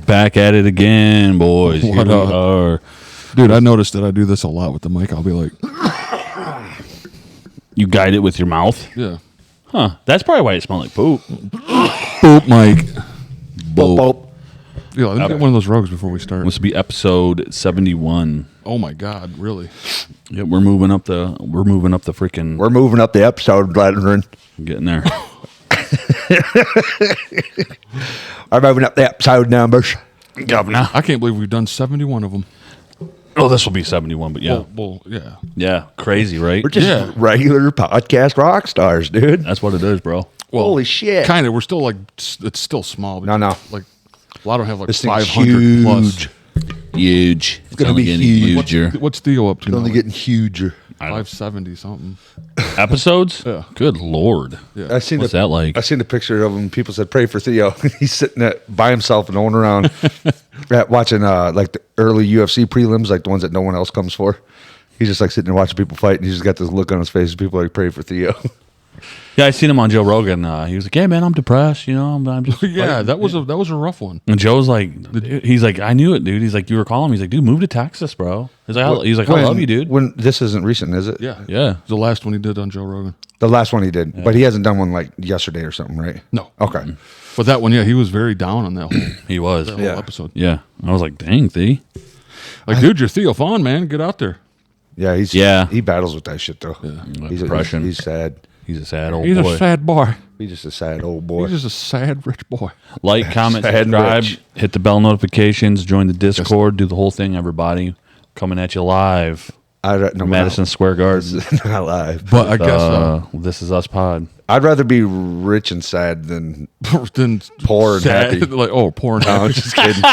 Back at it again, boys. What Here up? we are. Dude, I noticed that I do this a lot with the mic. I'll be like, You guide it with your mouth? yeah. Huh. That's probably why it smelled like poop. Boop, Mike. Boop. Yeah, let me get one of those rogues before we start. This will be episode 71. Oh my God, really? Yeah, we're moving up the freaking We're moving up the episode, brethren. getting there. We're moving up the episode numbers. Governor. I can't believe we've done 71 of them. Oh, this will be 71, but yeah. Well, yeah. Yeah, crazy, right? We're just regular podcast rock stars, dude. That's what it is, bro. Well, Holy shit. Kind of. We're still like, it's still small. No. Like, a lot of them have like This thing's 500 plus. huge. Huge. It's gonna only be getting huge. huger. What's Theo up to It's now? only getting huger. 570 something. Episodes? Yeah. Good Lord. Yeah. I seen What's the, that like? I seen a picture of him. People said, pray for Theo. He's sitting by himself and going around watching like the early UFC prelims, like the ones that no one else comes for. He's just like sitting there watching people fight, and he's just got this look on his face. People are like, pray for Theo. Yeah, I seen him on Joe Rogan. He was like, "Yeah, man, I'm depressed. You know, I'm just Yeah, that was a rough one. And Joe's like, he's like, I knew it, dude. He's like, you were calling me. He's like, dude, move to Texas, bro. He's like, I love you, dude. When this isn't recent, is it? Yeah. Yeah. The last one he did on Joe Rogan. The last one he did, but he hasn't done one like yesterday or something, right? No. Okay. But that one, yeah, he was very down on that He was. whole Yeah. episode. Yeah. I was like, dang, Thee. Like, dude, you're Theo Vaughn, man. Get out there. Yeah, he battles with that shit though. Yeah. Depression. He's sad. He's a sad old He's boy. a sad boy. He's just a sad old boy. He's just a sad rich boy. Like, comment, Sad and subscribe, rich. hit the bell notifications, join the Discord, do the whole thing, everybody. Coming at you live. No, Madison Square Garden. This is not live. But I guess This is us pod. I'd rather be rich and sad than then poor and sad, happy. like, oh, poor and No, I'm happy. just kidding.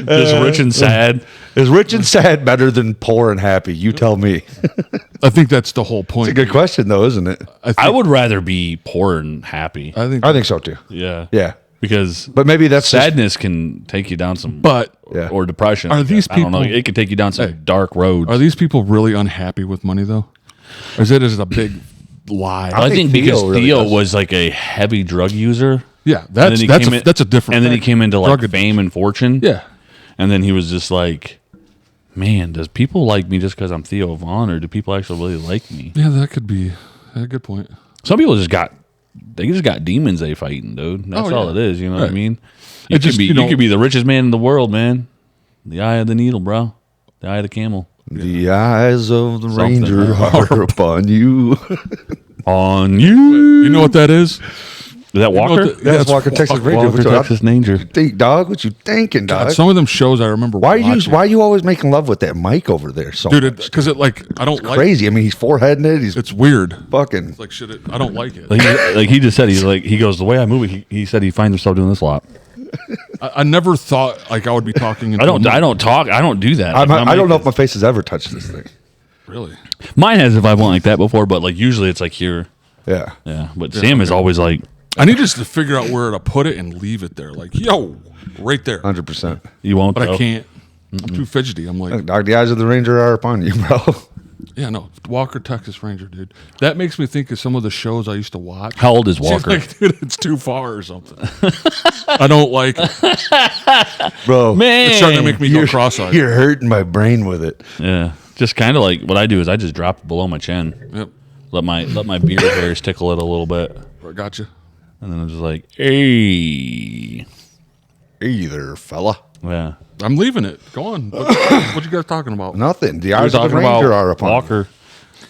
Just rich and sad. Is rich and sad better than poor and happy? You tell me. It's I think that's the whole point. a good question, though, isn't it? I would rather be poor and happy. I think. I think so too. Yeah. Yeah, Because but maybe that's just- sadness can take you down some But Yeah. or depression. Are these I don't know. people- It could take you down some dark roads. are these people really unhappy with money though? Or is it a big lie? I think think because Theo really Theo does. was like a heavy drug user. Yeah, and then he came in- that's a different. And then he thing. came into like Drug fame and fortune. Yeah, And then he was just like, man, does people like me just because I'm Theo Vaughn, or do people actually really like me? yeah, that could be a good point. Some people just got demons they fighting, dude. That's Oh, all yeah. it is. You know what I Right. mean? It You just, could be you know- you could be the richest man in the world, man. The eye of the needle, bro. The eye of the camel. the eyes of the Something. ranger are upon you. On you. You know what that is? Is that Walker? what the- That's Walker, Texas Ranger. Walker, Texas Ranger. Think, dog. What you thinking, dog? God, some of them shows I remember. Why watching. are you always making love with that mic over there? So dude? Because it like I don't like. crazy. I mean, he's foreheading it. He's It's weird. fucking. It's like shit. I don't like it. Like he just said, he goes, the way I move it, he said he finds himself doing this a lot. I never thought like I would be talking. I don't talk. I don't do that. I Like, don't know if my face has ever touched this thing. really. mine has if I went like that before, but like usually it's like here. Yeah. Yeah. But Sam is always like, I need just to figure out where to put it and leave it there. Like yo, right there. 100%. you won't. But I though. can't. I'm too fidgety. I'm like, Dog, the eyes of the ranger are upon you, bro. yeah, no. Walker, Texas Ranger, dude. That makes me think of some of the shows I used to watch. How old is Seems Walker? like, dude, it's too far or something. I don't like it. Bro, Man. It's starting to make me go cross-eyed. You're hurting my brain with it. Yeah. Just kind of like what I do is I just drop it below my chin. Yep. Let my beard hairs tickle it a little bit. I got you. And then I'm just like, hey. Hey there, fella. Yeah. I'm leaving it. Go on. What you guys talking about? Nothing. The We're eyes of the talking about ranger are upon you. Walker,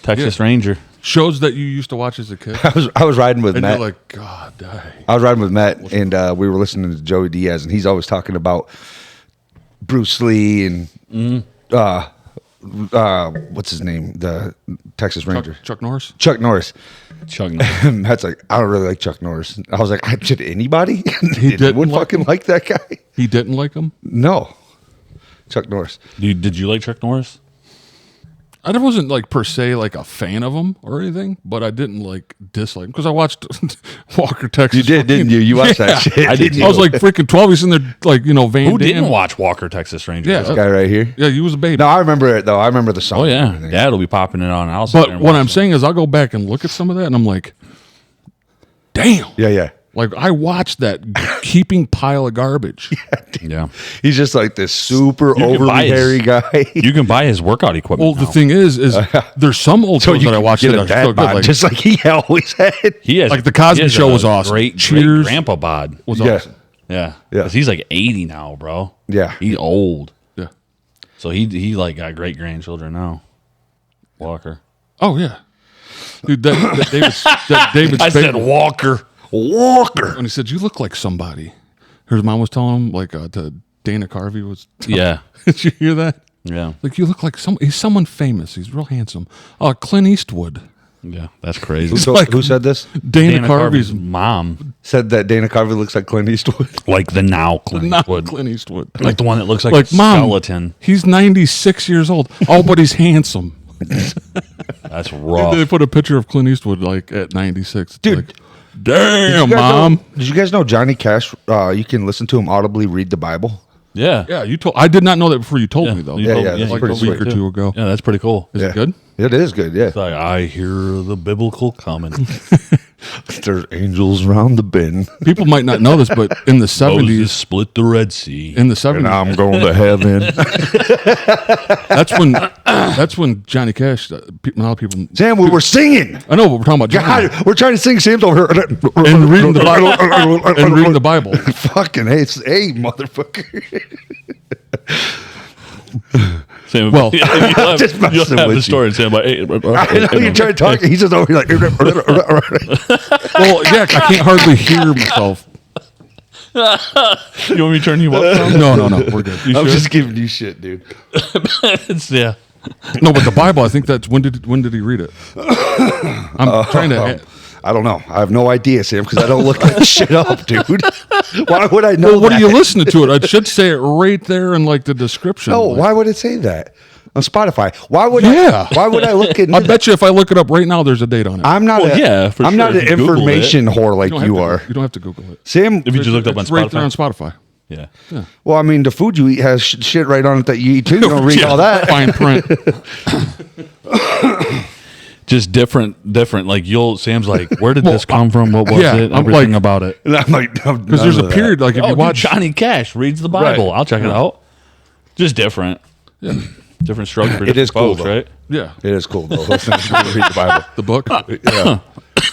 Texas Ranger. Shows that you used to watch as a kid. I was riding with And Matt. you're like, God, dang. I was riding with Matt, and we were listening to Joey Diaz, and he's always talking about Bruce Lee and what's his name, the Texas Ranger, Chuck Norris? Chuck Norris. Chuck. And Matt's like, I don't really like Chuck Norris. I was like, should anybody? didn't Anyone like fucking like that guy? He didn't like him? No, Chuck Norris. Did you like Chuck Norris? I wasn't like per se like a fan of him or anything, but I didn't like dislike him because I watched Walker, Texas. You did, didn't you? You watched that shit. I did. I was like freaking 12. He's in there like, you know, Van Who Damme. didn't watch Walker, Texas Ranger? Yeah. This guy right here. Yeah, he was a baby. No, I remember it though. I remember the song. Oh and yeah, everything. Dad will be popping it on. I'll sit there But and what watch I'm it. saying is I'll go back and look at some of that and I'm like, damn. Yeah. Like I watched that heaping pile of garbage. Yeah. He's just like this super can buy overly his- hairy guy. You can buy his workout equipment. Well, the now. thing is there's some old So shows you that I can watched get that a are dad so good. bod, Like, just like he always had. He has like the Cosby he has Show a was awesome. Great Cheers grandpa bod. was Yeah. awesome. Yeah. Yeah. 'Cause he's like 80 now, bro. Yeah. He's old. Yeah. So he like got great grandchildren now. Walker. Oh yeah. Dude, that David I said Spade, Walker. Walker. when he said, "You look like somebody," his mom was telling him, like to Dana Carvey was. Yeah. Did you hear that? Yeah. Like you look like he's someone famous. He's real handsome. Clint Eastwood. Yeah. That's crazy. Who said this? Dana, Carvey's mom. Said that Dana Carvey looks like Clint Eastwood. Like the now Clint not Eastwood. Clint Eastwood. Like the one that looks like, Like a mom, skeleton. he's 96 years old. Oh, but he's handsome. That's rough. They put a picture of Clint Eastwood like at 96. It's Dude, like, damn, You guys mom. did you guys know Johnny Cash? You can listen to him audibly read the Bible. Yeah. Yeah, you told. I did not know that before you told me though. You Yeah, told- yeah, that's you pretty told me week or too. two ago. Yeah, that's pretty cool. Is Yeah. it good? It is good. Yeah, It's like, I hear the biblical comment. there's angels round the bend, People might not know this, but in the 70s, Moses split the Red Sea. in the 70s, and I'm going to heaven. that's when Johnny Cash. A lot of people. Sam, we were singing. I know, but we're talking about Johnny God, we're trying to sing Sam's over here and reading the Bible. and reading the Bible. Fucking hey, motherfucker. Sam, Well, you'll have, just messing you'll have with the you. story and Sam like, hey, I know you're trying to talk. He's just over here like. Well, yeah, I can't hardly hear myself. You want me to turn you up? Tom? No, we're good. I'm just giving you shit, dude. Yeah. No, but the Bible. I think that's when did he read it? I'm trying to. I don't know. I have no idea, Sam, because I don't look that shit up, dude. Why would I know? Well, what are that? you listening to it? I should say it right there in like the description. No, Like, why would it say that on Spotify? Why would Yeah. Why would I look at? I bet you if I look it up right now, there's a date on it. I'm not. Well, yeah, for I'm sure, not if an you Googled information whore like don't have you to- are, You don't have to Google it. Sam. If you just looked up on It's right there Spotify. on Spotify. Yeah. Well, I mean, the food you eat has shit right on it that you eat too. You don't read all that. Fine print. Just different. Like Sam's like, where did this come from? What was yeah, it? I'm Everything like- about it. And I'm like, Because there's a period like if Oh, you dude, watch Johnny Cash reads the Bible. Right. I'll check it out. Just different. Yeah. Different strokes for It different is cool, folks, though. right? yeah It is cool though. Listen to people read the Bible. the book. Yeah,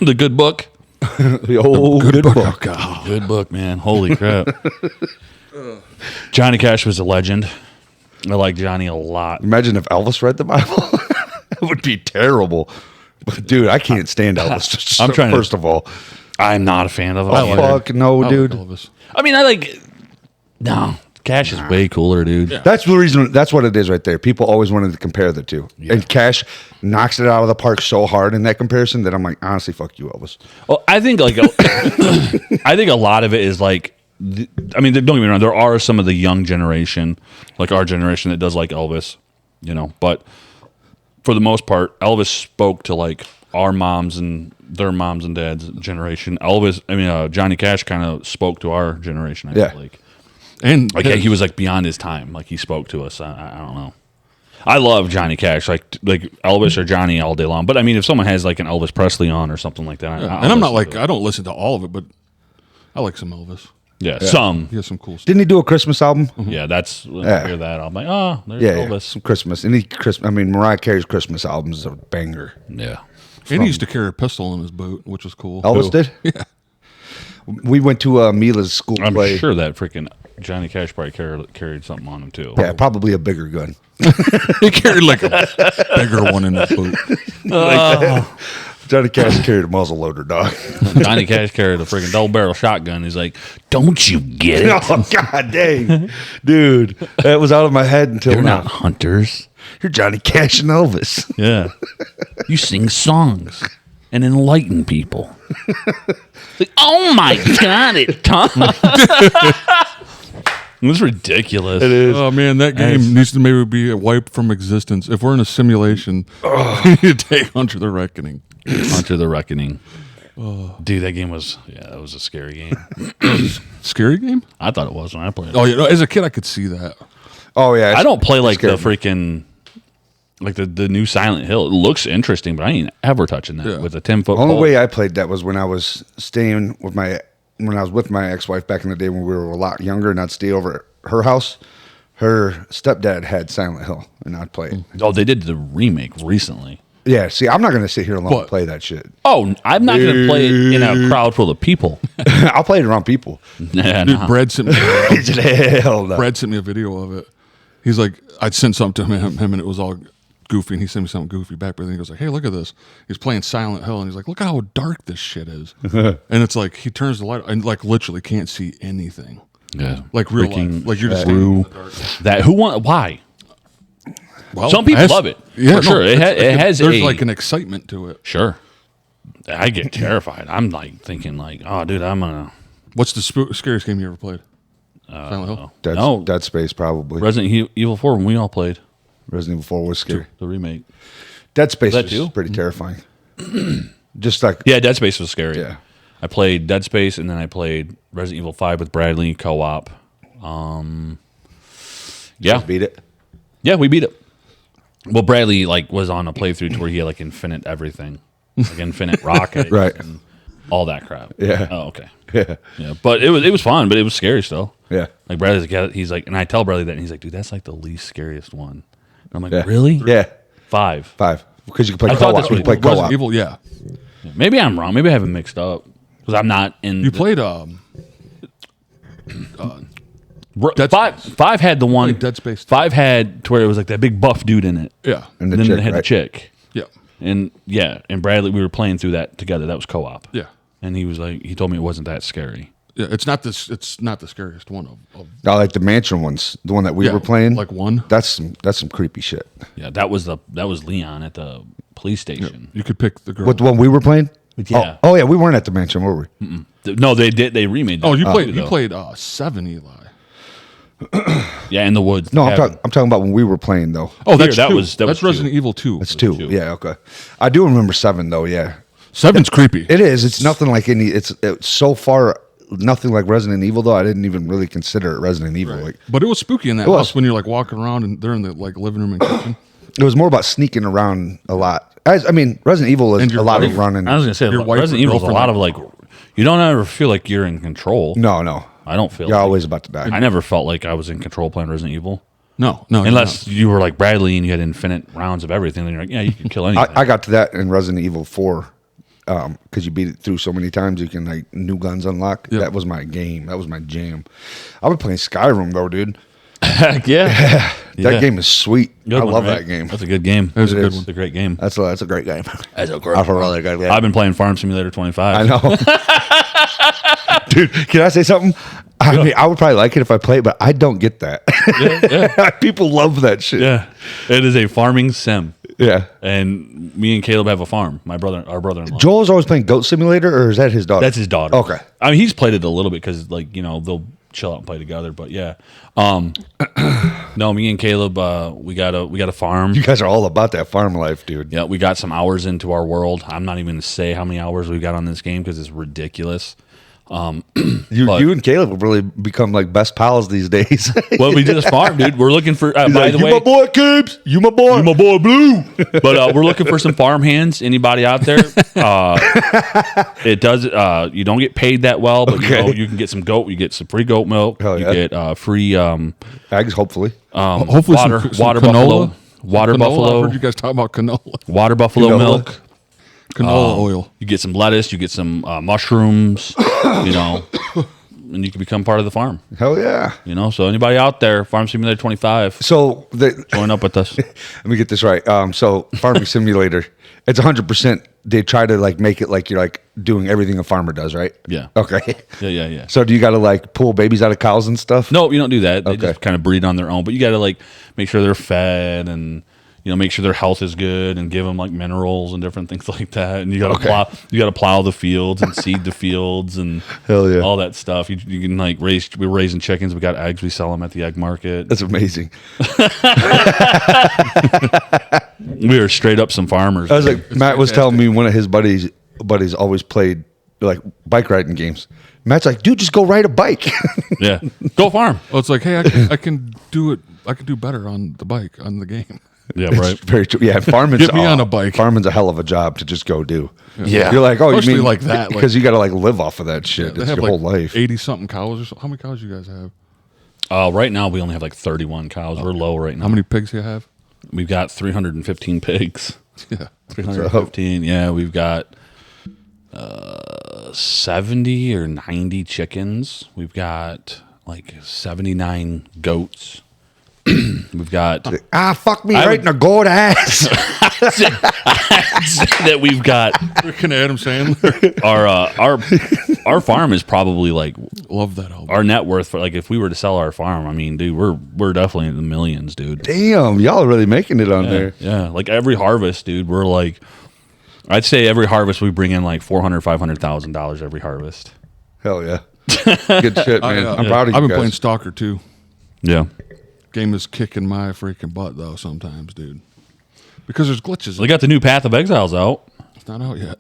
The good book. the old good book. Oh, God. Good book, man. Holy crap. Johnny Cash was a legend. I like Johnny a lot. Imagine if Elvis read the Bible. It would be terrible. But dude, I can't stand Elvis. I'm trying to- First of all, I'm not a fan of it. oh, fuck no, dude. Elvis. I mean, I like. No, Cash is way cooler, dude. That's the reason. That's what it is right there. People always wanted to compare the two, and Cash knocks it out of the park so hard in that comparison that I'm like, honestly, fuck you, Elvis. Well, I think I think a lot of it is like. I mean, don't get me wrong. There are some of the young generation, like our generation, that does like Elvis, But for the most part, Elvis spoke to like our moms and their moms and dads generation. Johnny Cash kind of spoke to our generation. I Yeah. feel like. And Like he was like beyond his time. Like he spoke to us. I don't know. I love Johnny Cash, like Elvis or Johnny all day long. But I mean, if someone has like an Elvis Presley on or something like that, I'll and I'm not listen like to it. I don't listen to all of it, but I like some Elvis. Some. He has some cool stuff. Didn't he do a Christmas album? Yeah, that's when Yeah. I hear that. I'm like, oh, there's Yeah, Elvis. some Christmas. Any Christmas? I mean, Mariah Carey's Christmas album is a banger. Yeah. And he used to carry a pistol in his boot, which was cool. Elvis did. Yeah. We went to Mila's school I'm play. sure that freaking Johnny Cash probably carried something on him too. Yeah, probably a bigger gun. He carried like a bigger one in his boot. Johnny Cash carried a muzzle loader, dog. Johnny Cash carried a freaking double barrel shotgun. He's like, don't you get it? Oh, God dang. Dude, that was out of my head until You're now. not hunters. You're Johnny Cash and Elvis. Yeah. You sing songs and enlighten people. Like, oh my God, it Tom. It was ridiculous. It is. Oh man, that game needs to maybe be wiped from existence. If we're in a simulation, we need to take Hunter the Reckoning. Hunter the Reckoning. Dude, that game was that was a scary game. Scary game? I thought it was when I played it. Oh yeah, no, as a kid I could see that. Oh, yeah. I don't play like scared the freaking Like the new Silent Hill. It looks interesting, but I ain't ever touching that with a 10-foot The only pole. way I played that was when I was staying with my ex-wife back in the day when we were a lot younger, and I'd stay over at her house. Her stepdad had Silent Hill, and I'd play it. Oh, they did the remake recently. Yeah, see, I'm not going to sit here alone and play that shit. Oh, I'm not going to play it in a crowd full of people. I'll play it around people. Yeah, Dude, no. Brad sent me. Hell no. Brad sent me a video of it. He's like, I'd sent something to him, and it was all goofy, and he sent me something goofy back. But then he goes like, "Hey, look at this." He's playing Silent Hill, and he's like, "Look how dark this shit is." And it's like he turns the light and like literally can't see anything. Yeah, Like real freaking life. Like you're just through that. Who want? Why? Well, Some people love it. Yeah, for sure. It has there's a like an excitement to it. sure. I get terrified. I'm like thinking like, oh, dude, I'm gonna What's the scariest game you ever played? Silent Hill. Dead Space probably. Resident Evil 4 when we all played Resident Evil 4 was scary. the remake. Dead Space that was too? pretty terrifying. Just like Yeah, Dead Space was scary. Yeah. I played Dead Space and then I played Resident Evil 5 with Bradley co-op. Yeah, beat it. yeah, we beat it. Well, Bradley like was on a playthrough to where he had like infinite everything, like infinite rockets, Right. and all that crap. Yeah. Oh, okay. Yeah. Yeah, but it was fun, but it was scary still. Yeah. Like Bradley's like, he's like, and I tell Bradley that, and he's like, dude, that's like the least scariest one. And I'm like, Yeah. really? Yeah. 5. 5. Because you can play I thought co-op. that's what You can play it Resident co-op. Evil, yeah. Maybe I'm wrong. Maybe I have it mixed up because I'm not in. You played Dead Five had the one. Like Dead Space 2. 5 had to where it was like that big buff dude in it, yeah. And and the then chick, it had the right? chick, Yeah. and and Bradley. We were playing through that together. That was co-op. Yeah. And he was like, he told me it wasn't that scary. Yeah. It's not the scariest one of I like the mansion ones. The one that we Yeah, were playing. like one. That's some creepy shit. Yeah, that was Leon at the police station. You could pick the girl. What the one we were playing? Yeah. Oh yeah, we weren't at the mansion, were we? No, they did. They remade. That Oh, you though. played 7, Eli. Yeah, in the woods. No, I'm cabin. talking about when we were playing though. Oh, that's that 2. was- that was that's Resident 2. Evil 2. It's 2. two. Yeah, okay. I do remember 7 though. Yeah, 7's creepy. it is. It's nothing like any. It's so far nothing like Resident Evil though. I didn't even really consider it Resident Evil. Like But it was spooky in that was. house when you're like walking around and they're in the like living room and kitchen. it was more about sneaking around a lot. I mean, Resident Evil is And a your lot wife? of running. I was gonna say Your wife or Resident Evil is a girlfriend lot like- of like. You don't ever feel like you're in control. No, I don't feel. you're like, always about to die. I never felt like I was in control playing Resident Evil. No, Unless you were like Bradley and you had infinite rounds of everything, then you're like, yeah, you can kill anything. I got to that in Resident Evil 4 because you beat it through so many times. You can like new guns unlock. Yep. That was my game. That was my jam. I was playing Skyrim though, dude. Heck yeah. That game is sweet. Good I one, love right? that game. That's a good game. It was a It good is. one. It's a great game. That's a great game. That's a great That's a really good game. I've been playing Farm Simulator 25. I know. Dude, can I say something? I mean, I would probably like it if I played, but I don't get that. People love that shit. Yeah. It is a farming sim. Yeah. And me and Caleb have a farm. Our brother-in-law. Joel's always playing Goat Simulator, or is that his daughter? That's his daughter. Okay. I mean, he's played it a little bit because, like, you know, they'll chill out and play together. But yeah, no, me and Caleb, we got a farm. You guys are all about that farm life, dude. Yeah, we got some hours into our world. I'm not even gonna say how many hours we've got on this game because it's ridiculous. You and Caleb have really become like best pals these days. Well, we did a farm, dude. We're looking for. By Like, the you way, my boy, Cabes. You my boy. you my boy Blue. But we're looking for some farm hands. Anybody out there? It does. You don't get paid that well, but you know, you can get some goat. You get some free goat milk. Hell You yeah. get free Eggs, hopefully. Hopefully, water some water canola. buffalo water Canola. I buffalo heard you guys talk about canola. water buffalo Canola. milk. Canola oil. You get some lettuce. You get some mushrooms. You know, and you can become part of the farm. Hell yeah. You know, so anybody out there, Farm Simulator 25, So join up with us. let me get this right. So farming simulator, it's 100%. They try to like make it like you're like doing everything a farmer does, right? Yeah. Okay. Yeah. So do you got to like pull babies out of cows and stuff? No, you don't do that. They Okay. just kind of breed on their own. But you got to like make sure they're fed and you know make sure their health is good and give them like minerals and different things like that. And you got to plow. You got to plow the fields and seed the fields and Hell yeah. all that stuff. You can like raise. We're raising chickens. We got eggs. We sell them at the egg market. That's amazing. We are straight up some farmers. I was like, Matt was telling me one of his buddies always played like bike riding games. Matt's like, dude, just go ride a bike. Yeah, go farm. Oh, it's like, hey, I can do it. I can do better on the bike on the game. Yeah, It's right. very true. Yeah, farming's Get me on a bike. Farming's a hell of a job to just go do. Yeah. You're like, oh, Especially you mean like that, because you got to like live off of that shit. They It's have your whole life. 80 something cows or so. How many cows you guys have? Right now we only have like 31 cows. We're low right now. How many pigs you have? We've got 315 pigs. Yeah. 315. Yeah, we've got 70 or 90 chickens. We've got like 79 goats. We've got Fuck me I right would- in the goat ass. that we've got Freaking Adam Sandler. our farm is probably like Love that album. our net worth for like if we were to sell our farm. I mean, dude, we're definitely in the millions, dude. Damn, y'all are really making it on there. Yeah, like every harvest, dude, we're like, I'd say every harvest we bring in like $400,000-$500,000 every harvest. Hell yeah. Good shit, man. I'm proud of you I've been guys. playing Stalker too. Yeah, Game is kicking my freaking butt though sometimes, dude. Because there's glitches. they got the new Path of Exiles out. It's not out yet.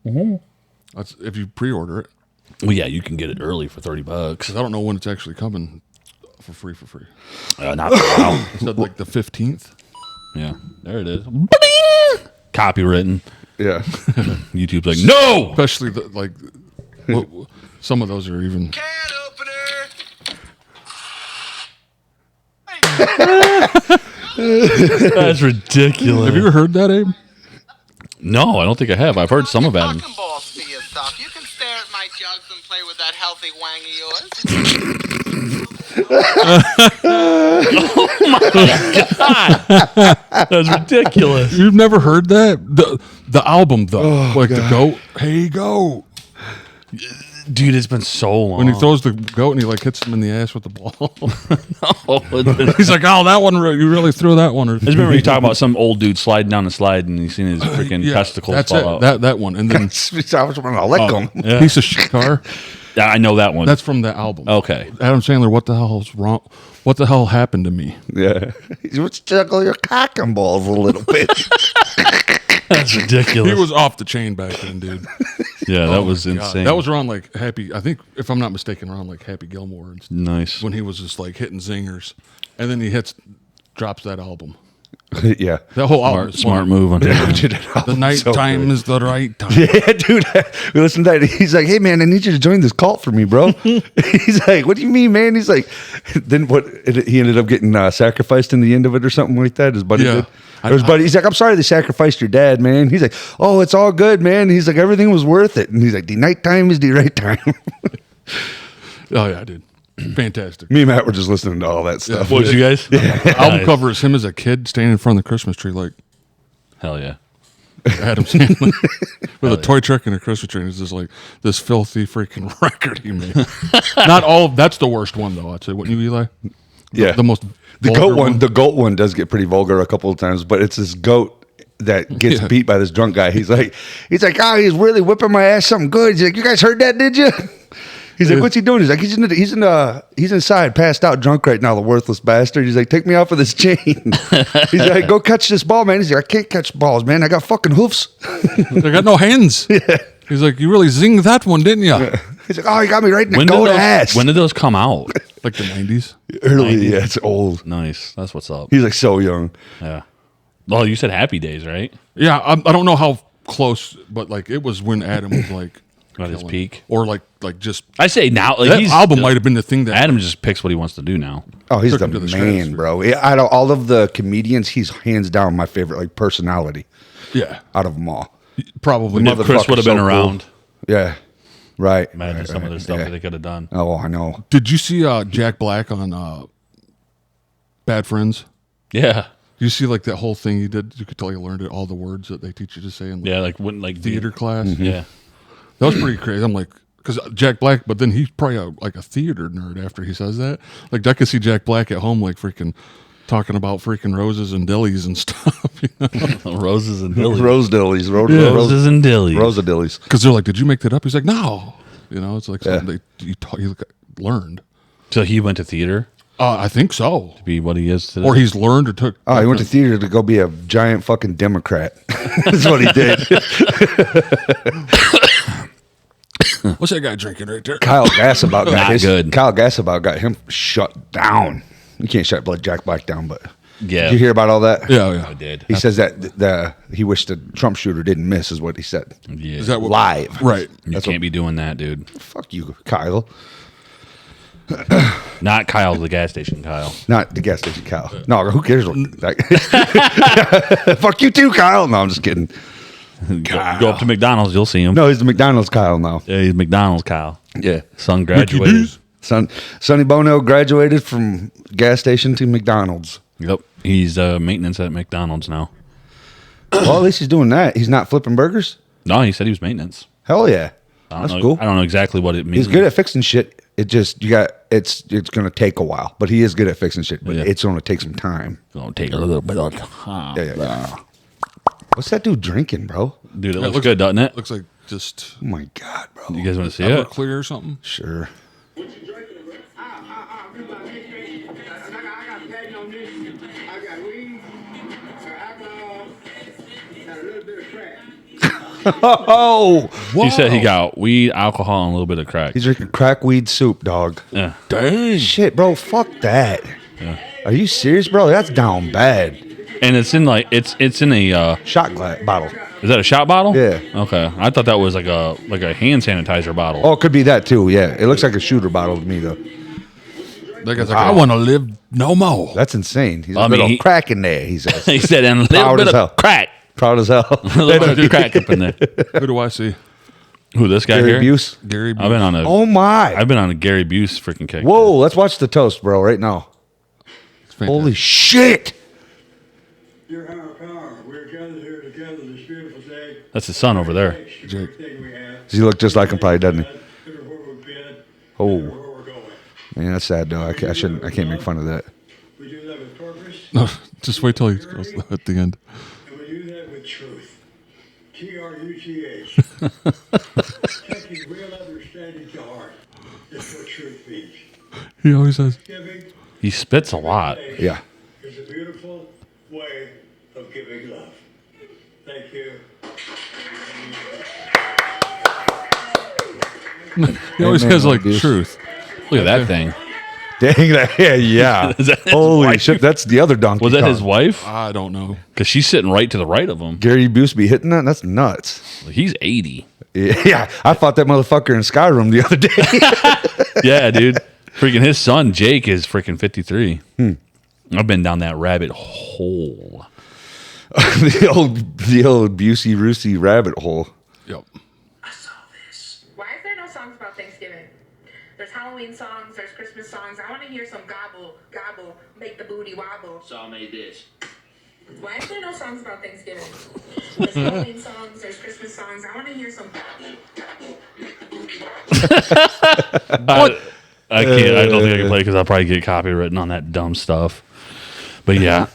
Mm-hmm. That's if you pre-order it. Well, yeah, you can get it early for $30. 'Cause I don't know when it's actually coming for free. Not for a while. It said like the 15th. Yeah, there it is. Copywritten. Yeah. YouTube's like, no. Especially the like some of those are even Can opener. That's ridiculous. Have you ever heard that, Abe? No, I don't think I have. I've heard some of Adam. Talking balls for yourself. You can stare at my jugs and play with that healthy wang of yours. That's ridiculous. You've never heard that? The album though. The goat. Hey goat. Dude, it's been so long. When he throws the goat and he like hits him in the ass with the ball. It's been, He's like, oh, that one, you really threw that one. Or, I just remember you talking about some old dude sliding down the slide and he's seen his freaking testicles that's fall it. out. That one. And then I was going to let go. Yeah. piece of shit car. Yeah, I know that one. That's from the album. okay. Adam Sandler, what the hell's wrong? What the hell happened to me? Yeah. You juggle your cock and balls a little bit. That's ridiculous. He was off the chain back then, dude. yeah, that Oh was my God. insane. That was around like I think, if I'm not mistaken, around like Happy Gilmore and stuff, nice. when he was just like hitting zingers. And then he drops that album. Yeah. That whole album is Smart fun. move on him. The night time is the right time. Yeah, dude. We listened to that. He's like, hey, man, I need you to join this cult for me, bro. He's like, what do you mean, man? He's like, then he ended up getting sacrificed in the end of it or something like that. His buddy Yeah. did. Or his buddy, he's like, I'm sorry they sacrificed your dad, man. He's like, oh, it's all good, man. He's like, everything was worth it. And he's like, the nighttime is the right time. Oh, yeah, dude. Fantastic. Me and Matt were just listening to all that stuff. What did you guys? Album Nice. cover is him as a kid standing in front of the Christmas tree like Hell yeah. Adam Sandler with a toy truck and a Christmas tree. And it's just like this filthy freaking record he made. Not all. That's the worst one though. I'd say, wouldn't you, Eli? Yeah. The most. The vulgar goat one, the goat one does get pretty vulgar a couple of times, but it's this goat that gets Yeah. beat by this drunk guy. He's like, he's really whipping my ass something good. He's like, you guys heard that, did you? He's like, what's he doing? He's like, he's inside, passed out, drunk right now, the worthless bastard. He's like, take me off of this chain. He's like, go catch this ball, man. He's like, I can't catch balls, man. I got fucking hoofs. They got no hands. Yeah. He's like, you really zinged that one, didn't you? He's like, oh, you got me right in the goat ass. When did those come out? Like the 90s. Early, yeah, it's old. Nice. That's what's up. He's like so young. Yeah. Well, you said Happy Days, right? Yeah, I don't know how close, but like it was when Adam was like At his killing. peak. or like just I say now, like that he's album might have been the thing that Adam just picks what he wants to do now. Oh, he's Took the him to the man, stratosphere. bro. Out of all of the comedians, he's hands down my favorite, like personality yeah out of them all. probably The If Chris would have so been cool. around, Yeah, right. imagine right, some of right, the stuff yeah. that they could have done. Oh, I know. Did you see Jack Black on Bad Friends? Yeah. You see like that whole thing he did. You could tell he learned it, all the words that they teach you to say in Yeah, like wouldn't like theater class. Yeah. That was pretty crazy. I'm like, because Jack Black, but then he's probably like a theater nerd after he says that. Like I could see Jack Black at home like freaking talking about freaking roses and dillies and stuff. You know? Roses and dillies. Rose dillies, Roses and dillies. Rosa dillies. Because they're like, did you make that up? He's like, no. You know, it's like something you learned. So he went to theater I think so. to be what he is today. Or he's learned or took. Oh, he went to theater to go be a giant fucking Democrat. That's what he did. What's that guy drinking right there? Kyle Gassabout got Not good. Kyle Gassabout got him shut down. You can't shut Jack Black down, but Yeah. Did you hear about all that? Yeah, yeah. I did. He says that he wished the Trump shooter didn't miss, is what he said. Yeah. Is that what, Live. Right. You That's can't be doing that, dude. Fuck you, Kyle. Not Kyle, the gas station Kyle. Not the gas station Kyle. No, who cares? Fuck you too, Kyle. No, I'm just kidding. Go up to McDonald's, you'll see him. No, he's the McDonald's Kyle now. Yeah, he's McDonald's Kyle. Yeah. Son graduated. Sonny Bono graduated from gas station to McDonald's. Yep. He's maintenance at McDonald's now. Well, at least he's doing that. He's not flipping burgers. No, he said he was maintenance. Hell yeah. I don't That's know, cool. I don't know exactly what it means. He's good at fixing shit. It just it's going to take a while, but he is good at fixing shit. But Yeah. it's going to take some time. It's gonna take a little bit of time. Yeah. What's that dude drinking, bro? Dude, it looks good, doesn't it? Looks like just Oh my god, bro. You guys want to see it? Everclear or something. Sure. What you drinking, bro? I got patent on this. I got weed, alcohol, and a little bit of crack. Oh, He said he got weed, alcohol, and a little bit of crack. he's drinking crackweed soup, dog. Yeah. Dang. Shit, bro. Fuck that. Are you serious, bro? That's down bad. And it's in like it's in a Shot glass bottle. is that a shot bottle? Yeah. Okay. I thought that was like a hand sanitizer bottle. Oh, it could be that too. Yeah, it looks like a shooter bottle to me though. That guy's like, I want to live no more. That's insane. He's a I mean, little he- crack in there. He says. He said, and a little Proud bit as of hell. crack. Proud as hell. A little bit of crack up in there. Who do I see? Who, this guy Gary here? Busey. Gary. I've been on a Oh my. I've been on a Gary Busey freaking kick. Whoa, let's watch the toast, bro, right now. Holy shit. Dear our power, we're gathered here together this beautiful day. That's his son over there. Jake. Everything we have. Does he look just like him? Probably, doesn't he? Everywhere we've been. Oh. Everywhere we're going. Man, that's sad though. I can't make fun of that. We do that with purpose. No, just wait till he goes at the end. And we do that with truth. TRUTH. Taking real understanding to heart is what truth means. He always says, Giving He spits a lot. Yeah. is a beautiful way of giving love. Thank you. he always Amen, has like Bruce. truth. Look at that thing. Dang that. Yeah. Is that his Holy wife? shit. That's the other donkey. Was that Kong. his wife? I don't know. Because she's sitting right to the right of him. Gary Busey hitting that? That's nuts. He's 80. Yeah. I fought that motherfucker in Skyrim the other day. Yeah, dude. Freaking his son Jake is freaking 53. I've been down that rabbit hole. the old Busey Roosey rabbit hole. Yep. Why is there no songs about Thanksgiving? There's Halloween songs, there's Christmas songs. I want to hear some gobble, gobble, make the booty wobble. So I made this. Why is there no songs about Thanksgiving? There's Halloween songs, there's Christmas songs. I want to hear some gobble, gobble, make the booty wobble. I can't. I don't think I can play because I'll probably get copywritten on that dumb stuff. But yeah,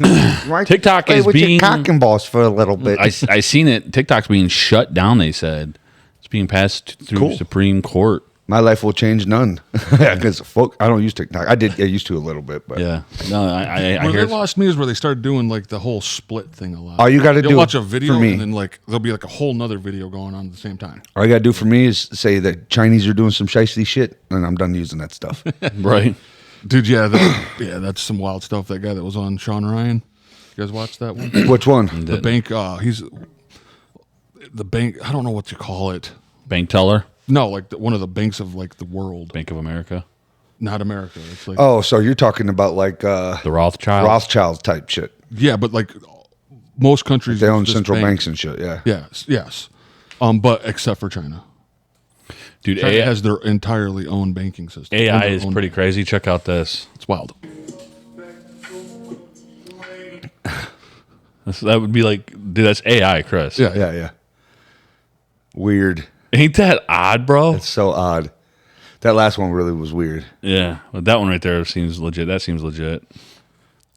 TikTok Play is with being. your cock and balls for a little bit. I seen it. TikTok's being shut down. They said it's being passed through Cool. Supreme Court. My life will change none. Because I don't use TikTok. I used to a little bit, but Yeah, no, I Where hear. they lost me is where they started doing like the whole split thing a lot. all you got to You'll do watch a video for me, and then like there'll be like a whole nother video going on at the same time. all you got to do for me is say that Chinese are doing some shicey shit, and I'm done using that stuff. Right. Dude, yeah, that's some wild stuff. That guy that was on Sean Ryan. You guys watch that one? Which one? The bank. He's the bank. I don't know what to call it. Bank teller, No, like one of the banks of like the world, Bank of America, not America. It's like Oh, so you're talking about like the Rothschild. Rothschild type shit. yeah, but like most countries They own use this central bank. banks and shit. Yeah. Yes. But except for China. Dude, China AI, has their entirely own banking system. AI Their is own pretty bank. crazy. Check out this. It's wild. That would be like, dude, that's AI, Chris. Yeah. Yeah. Weird. Ain't that odd, bro? It's so odd. That last one really was weird. Yeah, but that one right there seems legit. That seems legit.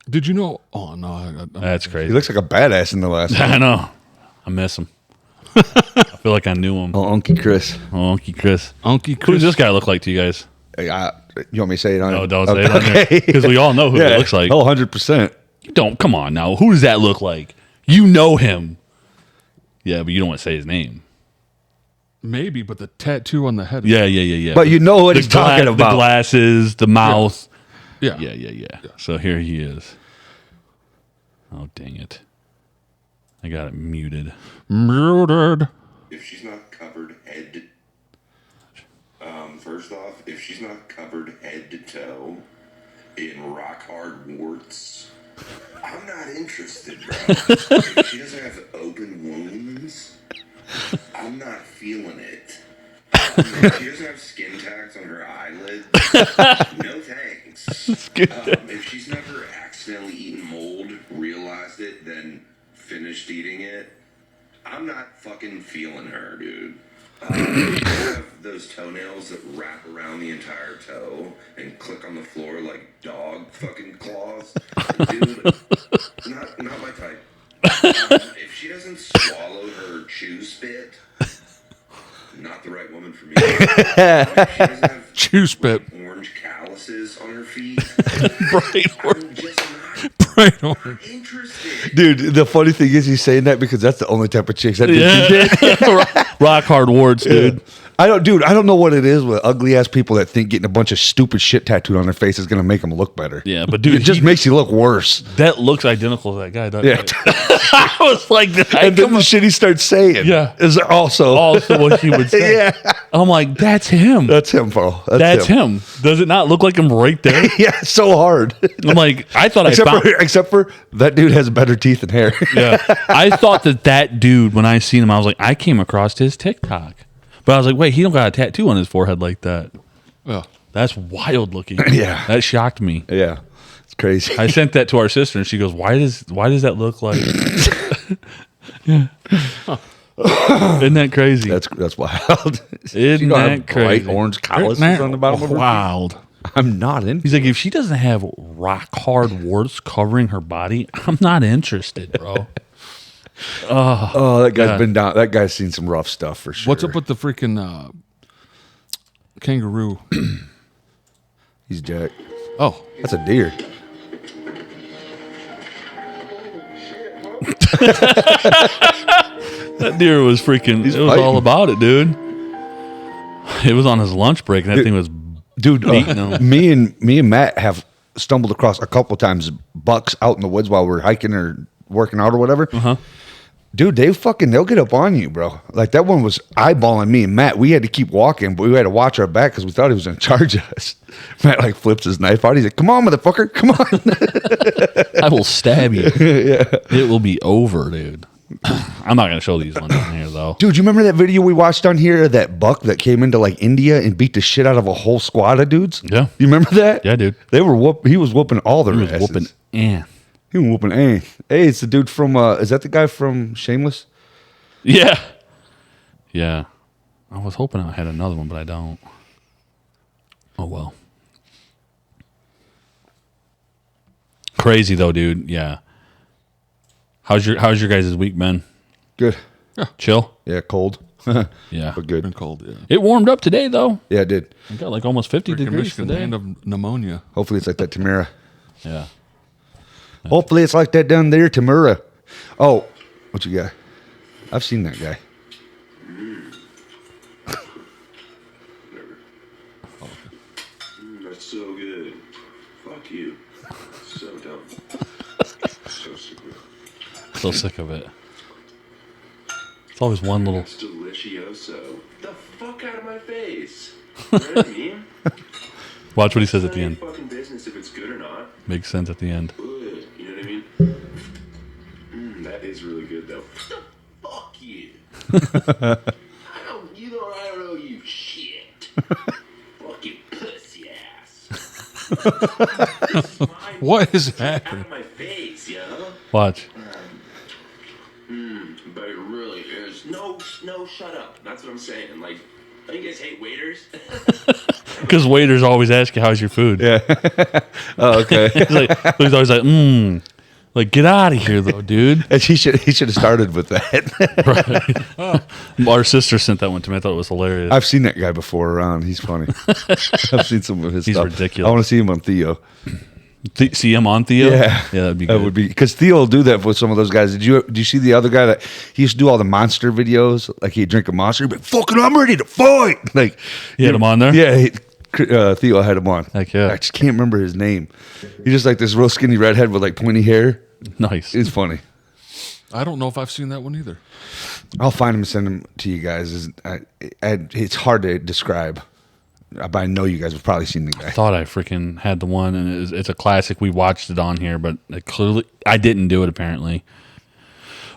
Did you know? Oh no, That's He crazy. looks like a badass in the last one. I know. I miss him. I feel like I knew him. Oh, Unky Chris. Oh, Unky Chris. Unky Who Chris. does this guy look like to you guys? Hey, you want me to say it on No, it? don't say it on there. Because we all know who he looks like. Oh, 100%. You don't. Come on now. Who does that look like? You know him. Yeah, but you don't want to say his name. Maybe, but the tattoo on the head. Yeah. But you know what The he's talking The about. glasses, the mouth. Yeah. Yeah. So here he is. Oh, dang it. I got it muted. Muted. If she's not covered head, first off, if she's not covered head to toe in rock hard warts, I'm not interested, bro. If she doesn't have open wounds, I'm not feeling it. If she doesn't have skin tags on her eyelids, no thanks. If she's never accidentally eaten mold, realized it, then finished eating it, I'm not fucking feeling her, dude. You have those toenails that wrap around the entire toe and click on the floor like dog fucking claws. Dude, not my type. If she doesn't swallow her chew spit, not the right woman for me. If she doesn't have Chew spit. orange calluses on her feet, Bright I'm just not Bright orange. interested. Dude, the funny thing is he's saying that because that's the only type of chicks that did. Rock hard warts, dude. I don't know what it is with ugly ass people that think getting a bunch of stupid shit tattooed on their face is gonna make them look better. Yeah, but dude, It just makes you look worse. that looks identical to that guy, doesn't Yeah. it? I was like, And then the shit he starts saying Yeah. is also what he would say. Yeah. I'm like, that's him. That's him, bro. That's him. Does it not look like him right there? Yeah, so hard. I'm like, I thought Except for that dude has better teeth than hair. Yeah, I thought that dude, when I seen him, I was like, I came across his TikTok, but I was like, wait, he don't got a tattoo on his forehead like that. Yeah. That's wild looking. Yeah. That shocked me. Yeah, it's crazy. I sent that to our sister, and she goes, "Why does that look like?" Yeah, isn't that crazy? That's wild. Isn't You don't that have bright crazy? orange calluses on the bottom of her feet? Wild. I'm not in. He's like, if she doesn't have rock hard warts covering her body, I'm not interested, bro. Oh, that guy's God. been down. That guy's seen some rough stuff for sure. What's up with the freaking kangaroo? He's jacked. Oh, That's a deer. That deer was freaking. It was fighting. all about it, dude. It was on his lunch break, and that thing was. Dude, Beating him. me and Matt have stumbled across a couple times bucks out in the woods while we're hiking or working out or whatever. Uh-huh. Dude, they'll get up on you, bro. Like that one was eyeballing me and Matt. We had to keep walking, but we had to watch our back because we thought he was going to charge us. Matt like flips his knife out. He's like, "Come on, motherfucker, come on!" I will stab you. It will be over, dude. I'm not gonna show these ones on here though. Dude, you remember that video we watched on here of that buck that came into like India and beat the shit out of a whole squad of dudes? Yeah. You remember that? Yeah, dude. They were he was whooping all their He was asses. whooping. He was whooping. Hey, it's the dude from. Is that the guy from Shameless? Yeah. Yeah. I was hoping I had another one, but I don't. Oh well. Crazy though, dude. Yeah. How's your guys' week been? Good. Chill? Yeah, cold. Yeah. But good. been cold. Yeah. It warmed up today though. Yeah, it did. It got like almost 50 Freaking degrees Michigan, today. land of pneumonia. Hopefully it's like that Tamara. Yeah. Hopefully it's like that down there, Tamara. Oh, what you got? I've seen that guy. That's so good. Fuck you. So dumb. So stupid. So sick of it. It's always one little. That's delicioso. The fuck out of my face. You know what I mean? Watch what he says at It's the not end. your fucking business if it's good or not. Makes sense at the end. Good. You know what I mean? That is really good though. Fuck you. I don't know you shit. Fucking pussy ass. This is my What is out happening? of my face, yo. Watch. But it really is. No, shut up. That's what I'm saying. Like, don't you guys hate waiters? Because waiters always ask you, how's your food? Yeah. Oh, okay. He's always like, Like, get out of here, though, dude. And he should have started with that. Our sister sent that one to me. I thought it was hilarious. I've seen that guy before around. He's funny. I've seen some of his He's stuff. ridiculous. I want to see him on Theo. See him on Theo? Yeah, Yeah, that'd be good. That would be because Theo will do that with some of those guys. Did you see the other guy that he used to do all the monster videos? Like he'd drink a monster, but fucking, I'm ready to fight. Like He had him on there? Yeah, Theo had him on. Heck yeah. I just can't remember his name. He's just like this real skinny redhead with like pointy hair. Nice. It's funny. I don't know if I've seen that one either. I'll find them and send them to you guys. It's hard to describe, but I know you guys have probably seen the guy. I thought I freaking had the one, and it's a classic. We watched it on here, but clearly I didn't do it apparently,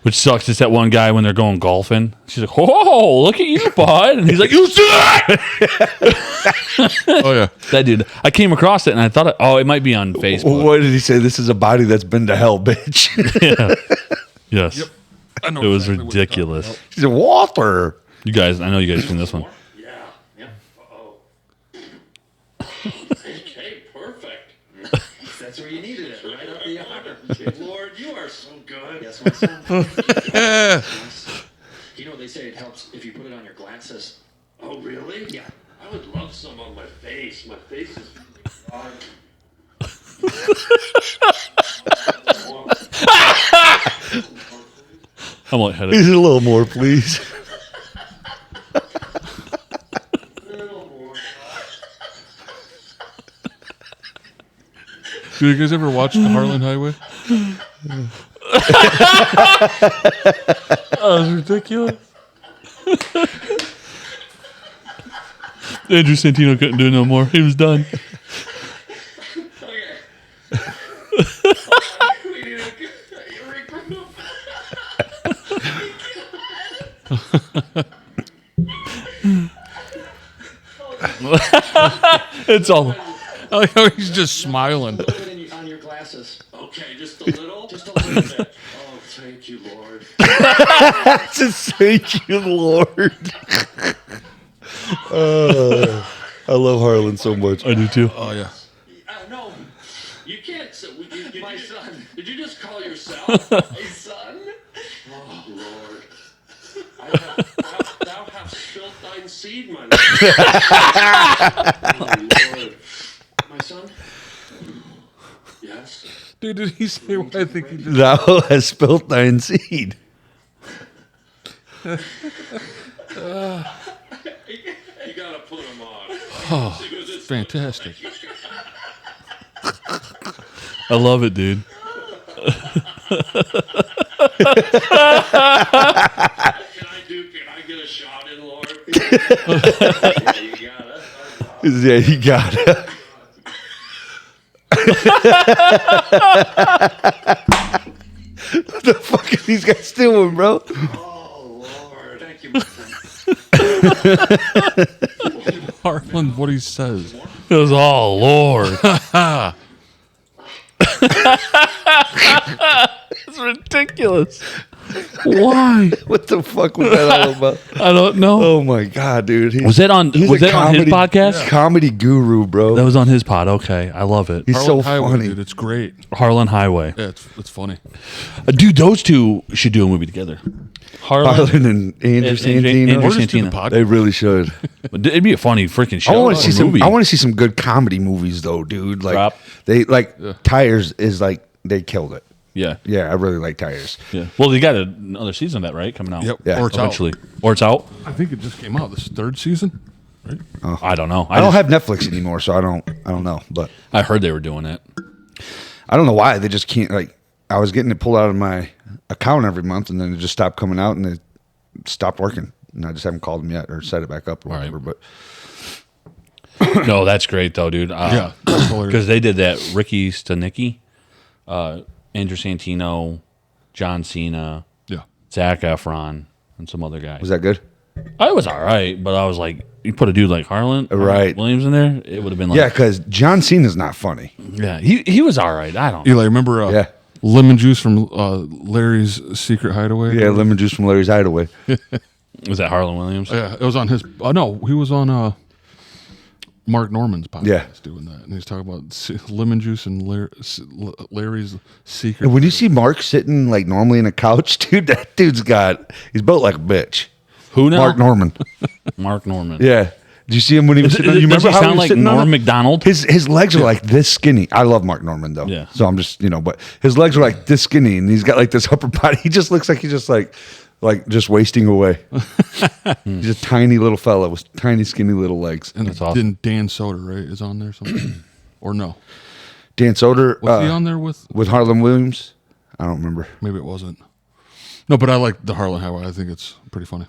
which sucks. It's that one guy when they're going golfing. She's like, "Whoa, look at you, bud!" And he's like, "You suck." Oh yeah. That dude. I came across it, and I thought, it might be on Facebook. What did he say? This is a body that's been to hell, bitch. Yeah. Yes. Yep. I know It was exactly what you're talking ridiculous. about. He said, Walter. You guys, I know you guys seen this one. Yeah. Yep. Uh-oh. Okay, perfect. That's where you needed it, right up the arm. Lord, you are so good. Yes, my son. You know, they say it helps if you put it on your glasses. Oh, really? Yeah. I would love some on my face. My face is really I'm like, headed. He's a little more, please. Do you guys ever watch the Harlan Highway? That was ridiculous. Andrew Santino couldn't do no more. He was done. It's all. I like how he's just smiling. Put it on your glasses. Okay, just a little? Just a little bit. Oh, thank you, Lord. Just thank you, Lord. I love Harlan so much. I do too. Oh yeah. No, you can't. My son. Did you just call yourself my son? Oh, Lord. Thou hast spilt thine seed, my Lord. Oh, Lord. My son? Yes? Dude, did he say what I think he did? Thou hast spilt thine seed. You gotta put him on. Oh, fantastic. I love it, dude. Can I get a shot in, Lord? Yeah, you gotta. Yeah, you got it. What the fuck are these guys doing, bro? Oh, Lord. Thank you, my son. Harlan, what he says. It was all Lord. It's ridiculous. Why? What the fuck was that all about? I don't know. Oh my god, dude. Was that on? He's Was a that on his podcast? Comedy guru, bro. That was on his pod. Okay, I love it. He's Harlan so Highway, funny. dude. It's great. Harlan Highway. Yeah, it's funny. Dude, those two should do a movie together. Harlan and Andrew Santino. Andrew Or just do the Santino. podcast. They really should. It'd be a funny freaking I show. want to see some. movie. I want to see some good comedy movies, though, dude. Like Drop. they like Tires is like they killed it. Yeah, Yeah, I really like Tires. yeah. Well, they got another season of that, right? Coming out. Yep. Yeah, Or it's Eventually, out. or it's out. I think it just came out. This third season. Right? I don't know. I don't have Netflix anymore, so I don't know. But I heard they were doing it. I don't know why they just can't. Like I was getting it pulled out of my account every month, and then it just stopped coming out, and they stopped working. And I just haven't called them yet or set it back up or All right. whatever. But No, that's great though, dude. Yeah, that's hilarious. because they did that. Ricky Stanicki, Andrew Santino, John Cena, Yeah. Zac Efron, and some other guys. was that good? I was all right, but I was like, you put a dude like Harlan Right. Williams in there, it would have been like, Yeah, because John Cena's not funny. yeah, he was all right. I don't know. Eli, remember Yeah. lemon juice from Larry's Secret Hideaway? Yeah, lemon juice from Larry's Hideaway. Was that Harlan Williams? Yeah, it was on his. No, he was on Mark Norman's podcast Yeah. doing that, and he's talking about lemon juice and Larry's Secret. And when you see Mark sitting like normally in a couch, dude, that dude's he's built like a bitch. Who now? Mark Norman. Mark Norman. Yeah. Did you see him when he was sitting on? You Does remember he how he sound was like sitting on Norm it? Macdonald? His legs are like this skinny. I love Mark Norman though. Yeah. So I'm just but his legs are like this skinny, and he's got like this upper body. He just looks like he's just like just wasting away. He's a tiny little fella with tiny skinny little legs. and That's awesome. then Dan Soder, right, is on there something, or no? Dan Soder Was he on there with? with Harlan Williams. I don't remember. Maybe it wasn't. No, but I like the Harlan Highway. I think it's pretty funny.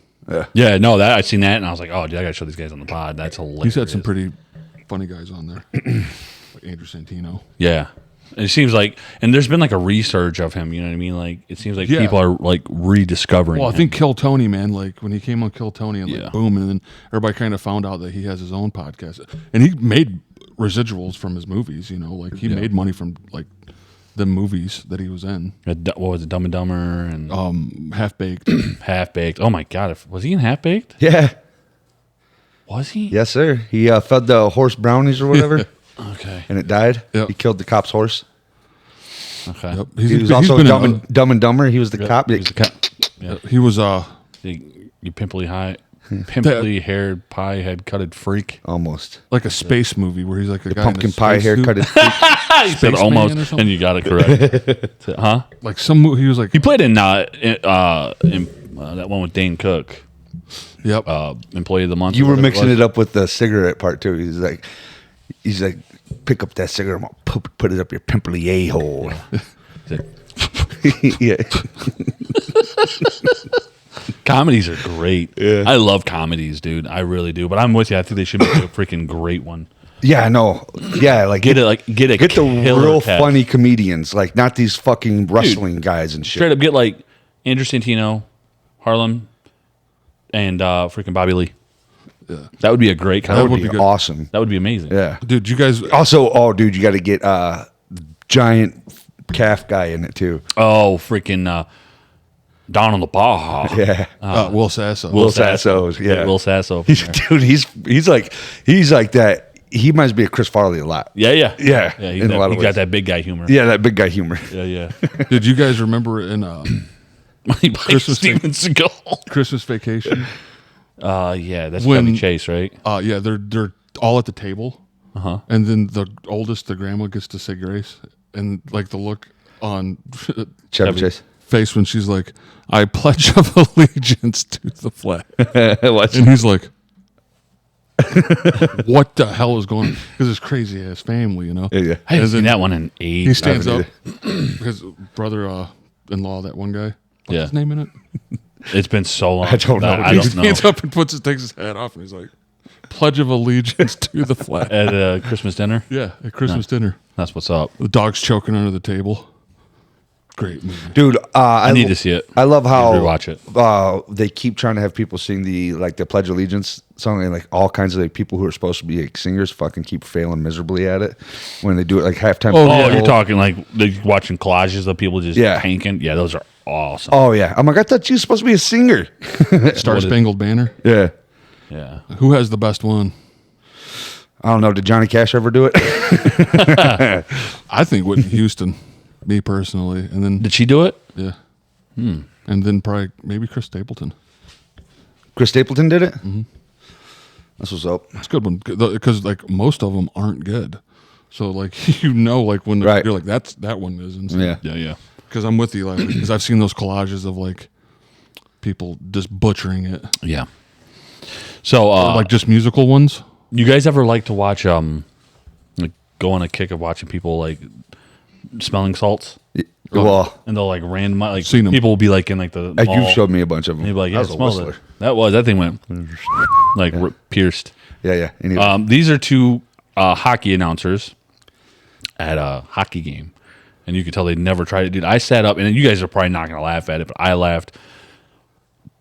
Yeah, no, that I seen that and I was like, oh, dude, I gotta show these guys on the pod. That's hilarious. He's had some pretty funny guys on there, like Andrew Santino. Yeah. It seems like, and there's been like a resurge of him. You know what I mean? Like it seems like people are like rediscovering. Well, I him. think Kill Tony, man. Like when he came on Kill Tony, and like Yeah. boom, and then everybody kind of found out that he has his own podcast, and he made residuals from his movies. You know, like he made money from like the movies that he was in. What was it, Dumb and Dumber and Half Baked. Half Baked? Oh my God, was he in Half Baked? Yeah. Was he? Yes, sir. He fed the horse brownies or whatever, Okay. and it died. Yep. He killed the cop's horse. Okay. Yep. He was also been Dumb and Dumber. He was the cop. He was the cop. Yeah. he was You pimply haired pie head cutted freak. Almost. like a space movie where he's like a guy in a Pumpkin pie spacesuit. haircut. He said Spaceman almost, or something? and you got it correct. Huh? Like he was like, He played in that one with Dane Cook, yep. Employee of the Month. You or were whatever mixing was. it up with the cigarette part too. He's like, pick up that cigarette. I'm gonna put it up your pimply a hole. Yeah. Comedies are great. Yeah. I love comedies, dude. I really do. But I'm with you. I think they should make a freaking great one. Yeah, I know. Yeah, like Get the real killer cast. funny comedians, like not these fucking wrestling guys and shit. Straight up, get like Andrew Santino, Harlem, and freaking Bobby Lee. Yeah. That would be a great That comedy. would be good. awesome. That would be amazing. Yeah. Dude, you guys. Also, oh, dude, you got to get giant calf guy in it too. Oh, freaking Down on the Baja. Yeah. Will Sasso. Will Sasso's. Yeah. Will Sasso. Dude, he's like that. He reminds me of Chris Farley a lot. Yeah. Yeah, He's in a lot of he got ways. that big guy humor. Yeah, that big guy humor. Yeah. Did you guys remember in He plays Christmas Steven Seagal. Christmas Vacation? Yeah, that's When- Chevy Chase, right? Yeah, they're all at the table, and then the oldest, the grandma, gets to say grace, and like the look on Chevy Chase. face when she's like, "I pledge of allegiance to the flag," Watch. and he's like, "What the hell is going on?" Because it's crazy ass family, you know. Yeah. I haven't And seen then that one in He ages. stands up haven't his brother-in-law, that one guy. What's Yeah. his name in it? It's been so long. I don't know. I He don't know. stands up and takes his hat off, and he's like, "Pledge of allegiance to the flag." At a Christmas dinner. Yeah, at Christmas dinner. That's what's up. The dog's choking under the table. Great movie. Dude, I need to see it. I love how Rewatch it. They keep trying to have people sing the Pledge of Allegiance song, and like all kinds of like, people who are supposed to be like singers fucking keep failing miserably at it when they do it like halftime. Oh, yeah. you're talking like watching collages of people just Yeah. tanking. Yeah, those are awesome. Oh yeah, I'm like, I thought you were supposed to be a singer. Star Spangled Banner. Yeah, Yeah. Who has the best one? I don't know. Did Johnny Cash ever do it? I think Whitney Houston, me personally, and then Did she do it? yeah, and then probably maybe Chris Stapleton. Chris Stapleton did it. Mm-hmm. That's what's up. That's a good one because like most of them aren't good. So like like when Right. you're like that one isn't. Yeah. Yeah. Because I'm with you, like because I've seen those collages of like people just butchering it, Yeah. So, like just musical ones. you guys ever like to watch like go on a kick of watching people like smelling salts? Well, And they'll like random like Seen 'em. people will be like in like the mall. you've showed me a bunch of them. They'd be like, I yeah, was a smell whistler. it. That thing went like pierced. Yeah. Anyway. These are two hockey announcers at a hockey game, and you could tell they never tried it. Dude, I sat up, and you guys are probably not going to laugh at it, but I laughed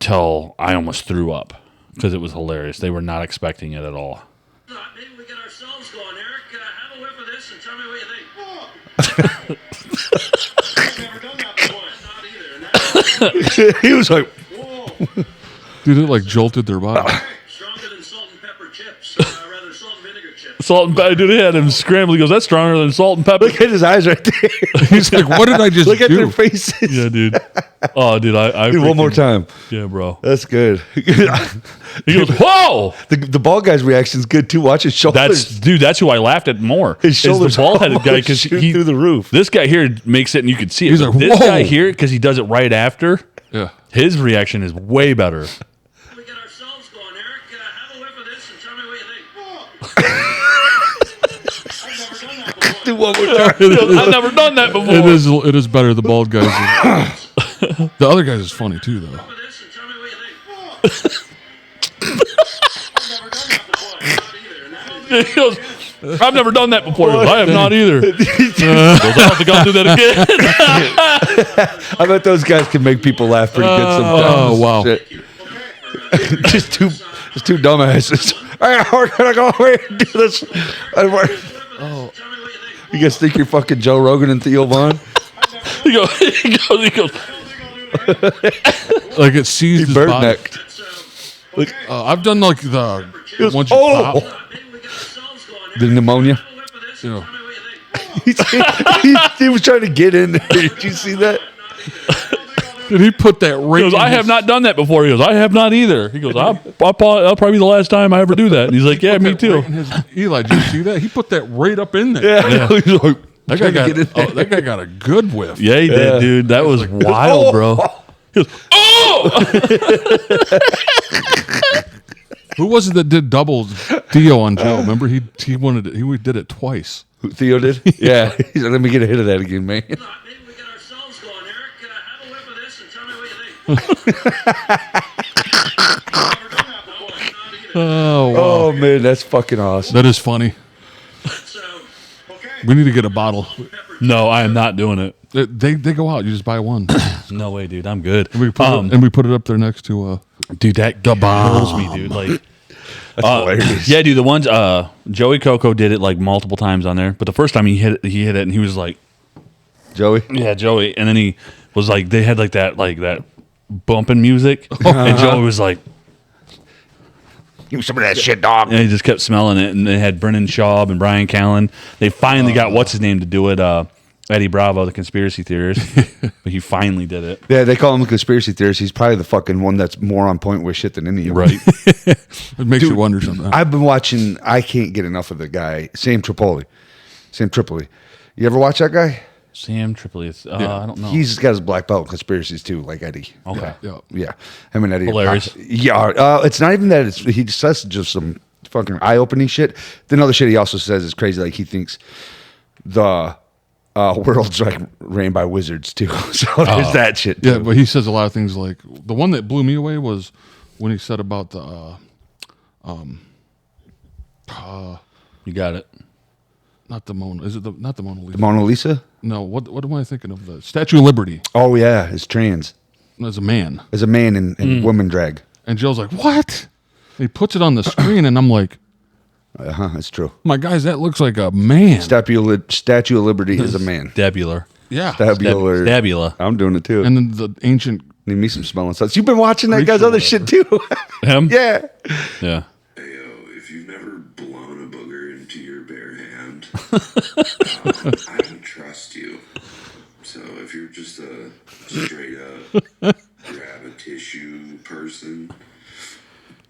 till I almost threw up because it was hilarious. They were not expecting it at all. Maybe we get ourselves going, Eric. Have a whiff of this and tell me what you think. I've never done that before. Not either. And he was like, whoa, Dude, it like jolted their body. stronger than salt and pepper chips. Rather salt and vinegar chips. Salt and pepper, dude, he had him scramble. He goes, that's stronger than salt and pepper. look at his eyes right there. He's like, "What did I just Look at do?" their faces. Yeah, dude. Oh, dude, I Dude, one more freaking- time. Yeah, bro. That's good. He goes, whoa! the bald guy's reaction's good too. Watch his shoulders. That's who I laughed at more. His is shoulders the bald-headed guy because shoot he through the roof. This guy here makes it, and you can see it. He's But like, this whoa. guy here, because he does it right after, Yeah. his reaction is way better. We get ourselves going, Eric. Have a whiff of this and tell me what you think. I've never done that before. one more time. I've never done that before. It is better. The bald guys. The other guys is funny too, though. Over this and tell me what you think. I've never done that before. Not either. And that is He goes, I've never done that before. He goes, I have not either. He goes, I don't think I'll do that again. I bet those guys can make people laugh pretty good sometimes. Oh, wow. Shit. just two dumbasses. We're gonna go away and do this. tell me what you think. You guys think you're fucking Joe Rogan and Theo Vaughn? He goes. Like it seized his Bird body. necked. I've done like the once you Oh! pop. Maybe we get ourselves going. The pneumonia. Have a whip of this and Yeah. tell me what you think. he was trying to get in there. Did you see that? Did he put that He right? goes, in I his- have not done that before. He goes, I have not either. He goes, that'll probably be the last time I ever do that. And he's like, yeah, me too. Eli, did you see that? He put that right up in there. Yeah. He's like, That guy got. That guy got a good whiff. Yeah, he did, dude. That was wild, bro. He goes, Who was it that did doubles Theo on Joe? Remember he wanted it. He did it twice. Who, Theo did? Yeah. He said, let me get a hit of that again, man. Maybe we get ourselves going. Eric, have a whip of this and tell me what you think. I've never done that before. Not either. Oh, wow. Oh, man, that's fucking awesome. That is funny. So, okay. We need to get a bottle. no, I am not doing it. They go out. You just buy one. No way, dude. I'm good. We put it up there next to. Dude, that kills me, dude. Like, Hilarious. yeah, dude. The ones Joey Coco did it like multiple times on there, but the first time he hit it, and he was like, Joey? yeah, Joey, and then he was like, they had like that bumping music, and Joey was like, Give me some of that shit, dog. and he just kept smelling it, and they had Brennan Schaub and Brian Callen. They finally got what's his name to do it. Eddie Bravo, the conspiracy theorist, but he finally did it. Yeah, they call him a conspiracy theorist. He's probably the fucking one that's more on point with shit than any of them. Right. It makes you wonder sometimes. I've been watching, I can't get enough of the guy, Sam Tripoli. You ever watch that guy? Sam Tripoli. I don't know. He's got his black belt in conspiracies too, like Eddie. okay. Yeah. Yeah, him and Eddie. Hilarious. Yeah, it's not even that. He just says just some fucking eye-opening shit. The other shit he also says is crazy. Like he thinks the world's like ran by wizards too. So there's that shit. Too. Yeah, but he says a lot of things like the one that blew me away was when he said about the You got it. not the Mona. Is it not the Mona Lisa? The Mona Lisa. No, what am I thinking of? The Statue of Liberty Oh yeah, it's trans. as a man. As a man in woman drag. And Joe's like, what? And he puts it on the screen, and I'm like, That's true. my guys, that looks like a man. Statue of Liberty is a man. Dabular. Yeah. Stabula. I'm doing it too. And then the ancient. Need me some smelling salts. You've been watching that guy's other shit too. Him? Yeah. Yeah. Hey, if you've never blown a booger into your bare hand, I don't trust you. So if you're just a straight up grab a tissue person,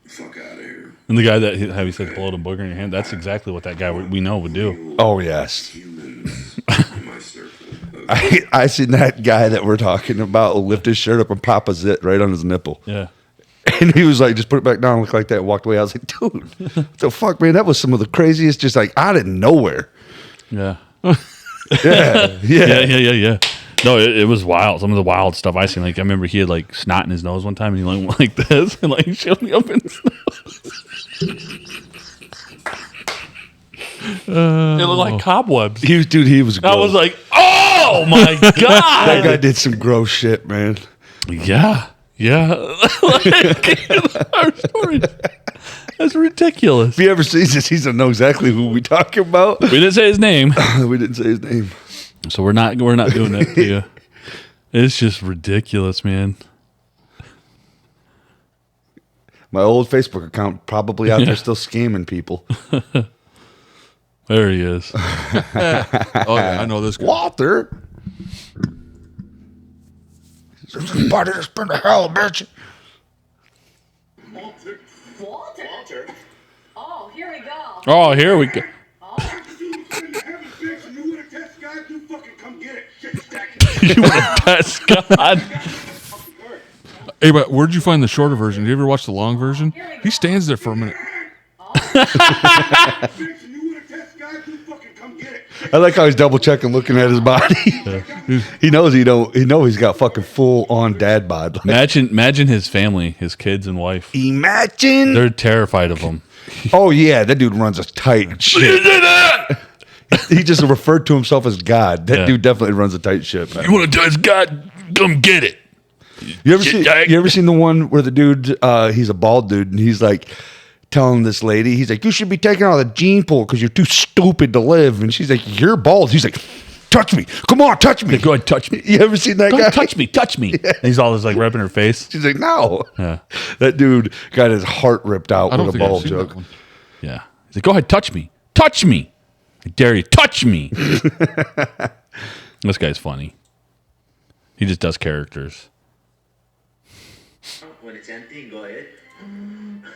fuck out of here. And the guy that have you said blow the booger in your hand, that's exactly what that guy we know would do. Oh yes. Humans in my circle. I seen that guy that we're talking about lift his shirt up and pop a zit right on his nipple. Yeah. And he was like, just put it back down, look like that, walked away. I was like, dude, what the fuck, man? That was some of the craziest, just like out of nowhere. Yeah. Yeah. Yeah. No, it was wild. Some of the wild stuff I seen. Like I remember he had like snot in his nose one time, and he went like this and like shoved me up in his nose. It looked like cobwebs. He was gross. I was like, oh my that god. guy did some gross shit, man. Yeah. Like, our story. That's ridiculous. If he ever sees this, he's gonna know exactly who we talking about. We didn't say his name, We didn't say his name. so we're not doing that to you. It's just ridiculous, man. My old Facebook account probably out there still scamming people. There he is. Oh yeah, I know this guy. Walter. Part of this been to hell, bitch. Walter? Oh, here we go. Oh, here we go. You want to test God? Hey, but where'd you find the shorter version? Did you ever watch the long version? He stands there for a minute. You fucking come get it. I like how he's double checking, looking at his body. He knows he's got fucking full on dad bod. Like, Imagine his family, his kids and wife. imagine. They're terrified of him. Oh yeah, that dude runs a tight ship. He just referred to himself as God. That dude definitely runs a tight ship. Man. You want to touch God? Come get it. You ever seen the one where the dude, he's a bald dude, and he's like telling this lady, he's like, you should be taking out of the gene pool because you're too stupid to live. And she's like, you're bald. He's like, touch me. Come on, touch me. Go ahead, touch me. You ever seen that Go guy? ahead, touch me, touch me. And he's all just like rubbing her face. She's like, no. Yeah. That dude got his heart ripped out I don't with a think I've bald seen that joke. one. Yeah. He's like, go ahead, touch me. Touch me. I dare you. Touch me. This guy's funny. He just does characters. When it's empty, go ahead.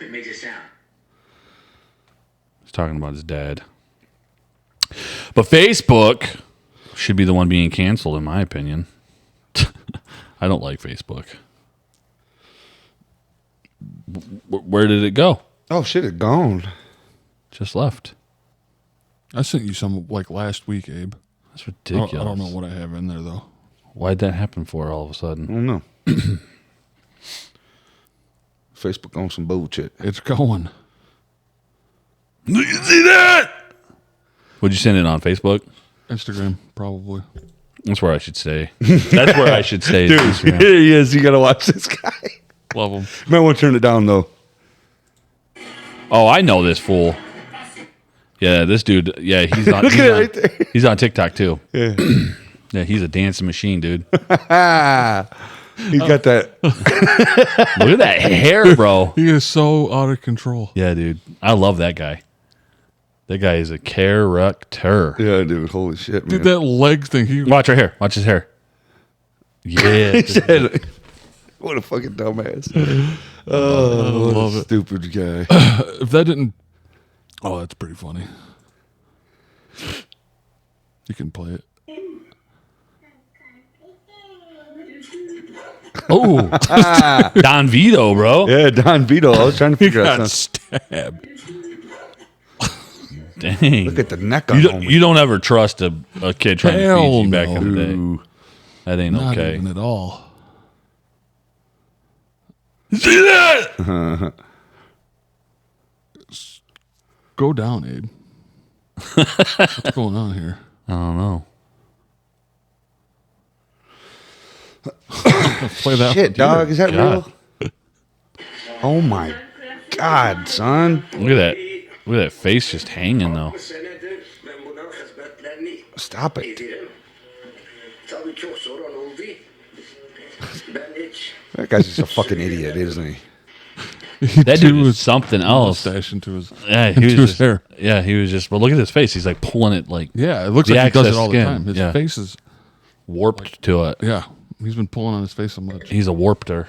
It makes a sound. He's talking about his dad. But Facebook should be the one being canceled, in my opinion. I don't like Facebook. Where did it go? Oh shit, it gone. Just left. I sent you some like last week, Abe. That's ridiculous. I don't know what I have in there though. Why'd that happen for all of a sudden? I don't know. Facebook on some bullshit. It's going. You see that? Would you send it on Facebook? Instagram, probably. That's where I should stay. That's where I should stay. is Dude, Instagram. here he is. You gotta watch this guy. Love them. You might want to turn it down though. Oh, I know this fool. Yeah, this dude. Yeah, he's on. Look he's at it on, right there. He's on TikTok too. Yeah. Yeah, he's a dancing machine, dude. He got that. Look at that hair, bro. He is so out of control. Yeah, dude. I love that guy. That guy is a character. Yeah, dude. Holy shit, man. Dude, that leg thing. He Watch right here. Watch his hair. Yeah. He said, what a fucking dumbass. Oh, what love a it. stupid guy. If that didn't, oh, that's pretty funny. You can play it. Oh, Don Vito, bro. Yeah, Don Vito. I was trying to figure out Got something. stabbed. Dang. Look at the neck on You don't ever trust a kid trying to Hell feed you back no. in the day. That ain't Not okay. even at all. See that? Go down, Abe. What's going on here? I don't know. Play that. Shit, dog. Is that God. real? Oh my God, son. Look at that. Look at that face just hanging though. Stop it. That guy's just a fucking idiot, isn't he? That dude was something else. Mustache into his, Yeah, he was into his just, hair. Yeah, he was just. But look at his face. He's like pulling it like Yeah, it looks The like he does excess it all skin, the time. His yeah. face is, warped to it. yeah, he's been pulling on his face so much. He's a warpter.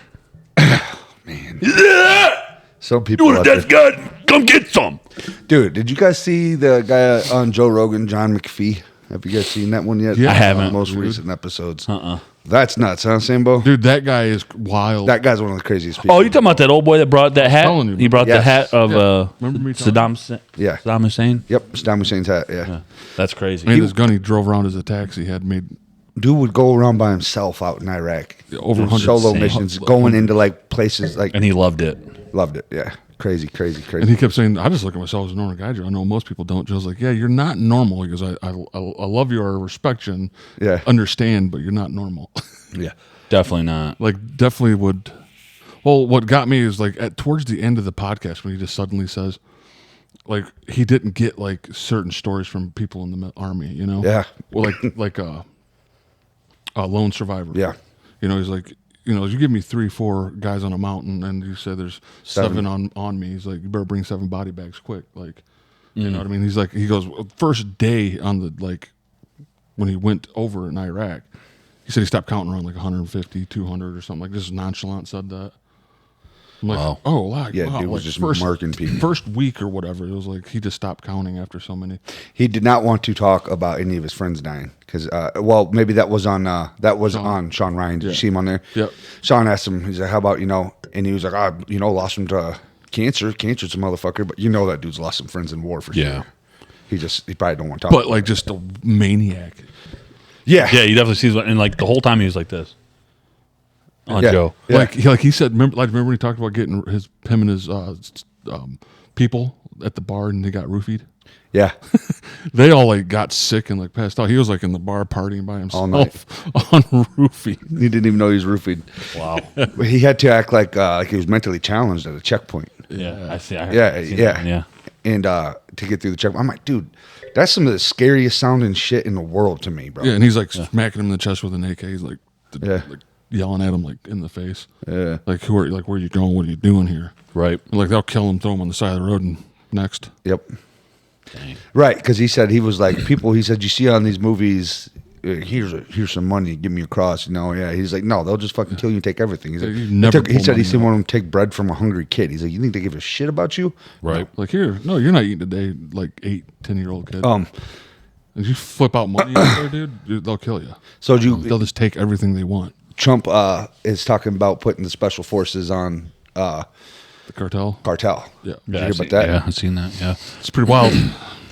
Some people out there. good. Come get some. Dude, did you guys see the guy on Joe Rogan, John McPhee? Have you guys seen that one yet? Yeah. I haven't, Most dude. recent episodes. That's nuts, huh, Sambo? Dude, that guy is wild. That guy's one of the craziest people. Oh, you talking about that old boy that brought that hat? telling you, He brought the Yes. hat of Yeah. Remember me telling Saddam Hussein? Yeah. Saddam Hussein? Yep, Saddam Hussein's hat, yeah. That's crazy. and his gun he drove around as a taxi had made Dude would go around by himself out in Iraq. over Doing 100 solo insane. missions, going into like places like And he loved it. loved it. Yeah. Crazy, crazy, And crazy. he kept saying, I just look at myself as a normal guy, Joe. I know most people don't. Joe's like, yeah, you're not normal. He goes, I love you, I respect you, and Yeah. understand, but you're not normal. Yeah. Definitely not. Like, definitely would. Well, what got me is like towards the end of the podcast when he just suddenly says, like, he didn't get like certain stories from people in the army, you know? Yeah. Well, like a lone survivor. Yeah. You know, he's like, you know, you give me 3-4 guys on a mountain and you said there's seven on me. He's like, you better bring 7 body bags quick. Like, you know what I mean? He's like, he goes, first day on the, like, when he went over in Iraq, he said he stopped counting around like 150, 200 or something. Like, just nonchalant said that. I'm like, Wow. oh, like, Yeah, wow. dude was like just marking people. First week or whatever, it was like he just stopped counting after so many. He did not want to talk about any of his friends dying because, well, maybe that was on Sean Ryan. Did you see him on there? Yep. Sean asked him, he's like, "How about and he was like, lost him to cancer. Cancer's a motherfucker, but you know that dude's lost some friends in war for Yeah. sure." He probably don't want to talk. But like just a maniac. yeah, Yeah, you definitely see, and like the whole time he was like this on Yeah. Joe. Yeah. Like he said, remember when he talked about getting him and his people at the bar and they got roofied? yeah. They all like got sick and like passed out. He was like in the bar partying by himself All night. on roofie. He didn't even know he was roofied. Wow. But he had to act like he was mentally challenged at a checkpoint. Yeah, I see. Yeah, yeah, yeah. And to get through the checkpoint, I'm like, dude, that's some of the scariest sounding shit in the world to me, bro. Yeah, and he's like smacking him in the chest with an AK. He's like, Yeah. like yelling at him like in the face. Yeah. Like where are you going? What are you doing here? Right. And, like they'll kill him, throw him on the side of the road, and next. Yep. Right, because he said he was like people. He said you see on these movies. Here's some money. Give me a cross. Yeah. He's like, no, they'll just fucking kill you and take everything. He's like, You never he pull said he money seen out. one of them take bread from a hungry kid. He's like, you think they give a shit about you? Right. Like here, no, you're not eating today. Like 8-10-year-old kid. If you flip out money out there, dude, they'll kill you. So They'll just take everything they want. Trump is talking about putting the special forces on The cartel. cartel. Yeah. Did you Yeah, hear about that? Yeah, I've seen that. Yeah. It's pretty wild.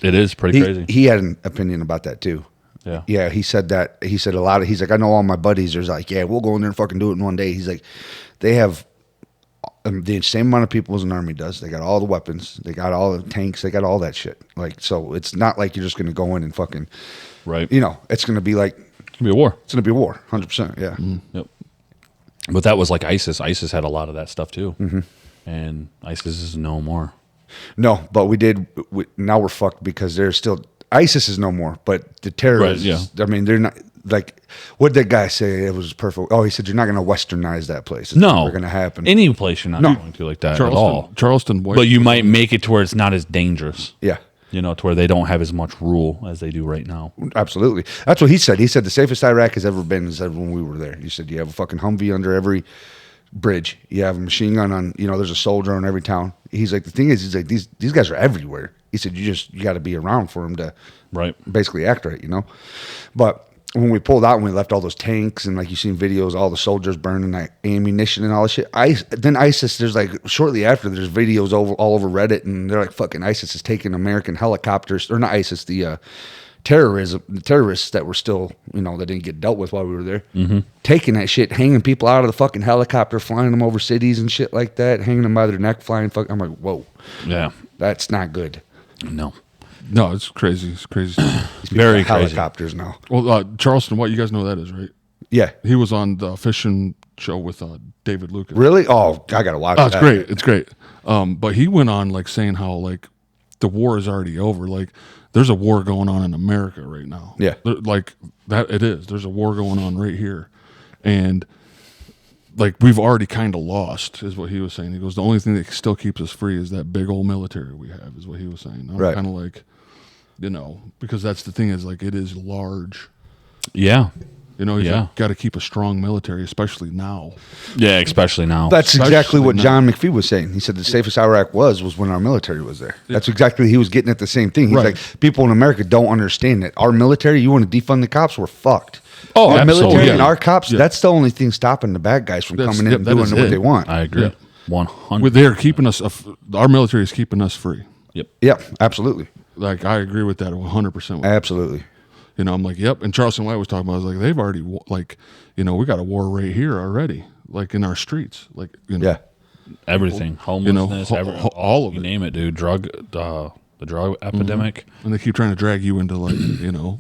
It is pretty crazy. He had an opinion about that too. Yeah. Yeah, he said that. He said a lot of. He's like, I know all my buddies. There's like, yeah, we'll go in there and fucking do it in one day. He's like, they have the same amount of people as an army does. They got all the weapons. They got all the tanks. They got all that shit. Like, so it's not like you're just gonna go in and fucking, Right. it's gonna be like It's gonna be a war. it's gonna be a war, 100%. Yeah. Yep. But that was like ISIS. ISIS had a lot of that stuff too. Mm-hmm. And ISIS is no more. No, but now we're fucked because there's still ISIS is no more, but the terrorists. Right, yeah. I mean, they're not like what did that guy say? It was perfect. Oh, he said you're not going to westernize that place. It's No. never going to happen. Any place you're not No. going to like that at all. Charleston White. But you might make it to where it's not as dangerous. Yeah, To where they don't have as much rule as they do right now. absolutely. That's what he said. He said the safest Iraq has ever been is when we were there. He said you have a fucking Humvee under every bridge. You have a machine gun on. There's a soldier in every town. He's like the thing is, he's like these guys are everywhere. He said you got to be around for them to Right. basically act right, But when we pulled out and we left all those tanks and like you seen videos, all the soldiers burning that ammunition and all that shit. Then ISIS, there's like shortly after there's videos all over Reddit and they're like fucking ISIS is taking American helicopters or not ISIS, the terrorists that were still, that didn't get dealt with while we were there, taking that shit, hanging people out of the fucking helicopter, flying them over cities and shit like that, hanging them by their neck, flying. I'm like, whoa, Yeah. that's not good. No. No, it's crazy. It's crazy. These people Very have crazy. helicopters now. Well, Charleston White, you guys know who that is, right? Yeah, He was on the fishing show with David Lucas. really? Oh, I gotta watch. Oh, it's that. great. It's great. But he went on like saying how like the war is already over. Like there's a war going on in America right now. Yeah. Like that it is. There's a war going on right here. And like we've already kind of lost is what he was saying. He goes, the only thing that still keeps us free is that big old military we have is what he was saying. I'm Right. kind of like, because that's the thing is like it is large. Yeah. He's Yeah. got to keep a strong military, especially now. Yeah, especially now. That's Especially exactly what now. John McPhee was saying. He said the safest Iraq was when our military was there. That's exactly he was getting at the same thing. He's Right. like, people in America don't understand that our military. You want to defund the cops, we're fucked. Oh, our absolutely. military and Yeah. our cops. Yeah. That's the only thing stopping the bad guys from That's- coming in yeah, and that doing is what it. they want. I agree. Yeah. 100. They're keeping us. Our military is keeping us free. Yep. Yeah, absolutely, Like I agree with that 100%. absolutely. I'm like, yep. And Charleston White was talking about. I was like, they've already we got a war right here already, like in our streets, like Yeah, Everything. Homelessness. all of you it. name it, dude. The drug epidemic. And they keep trying to drag you into like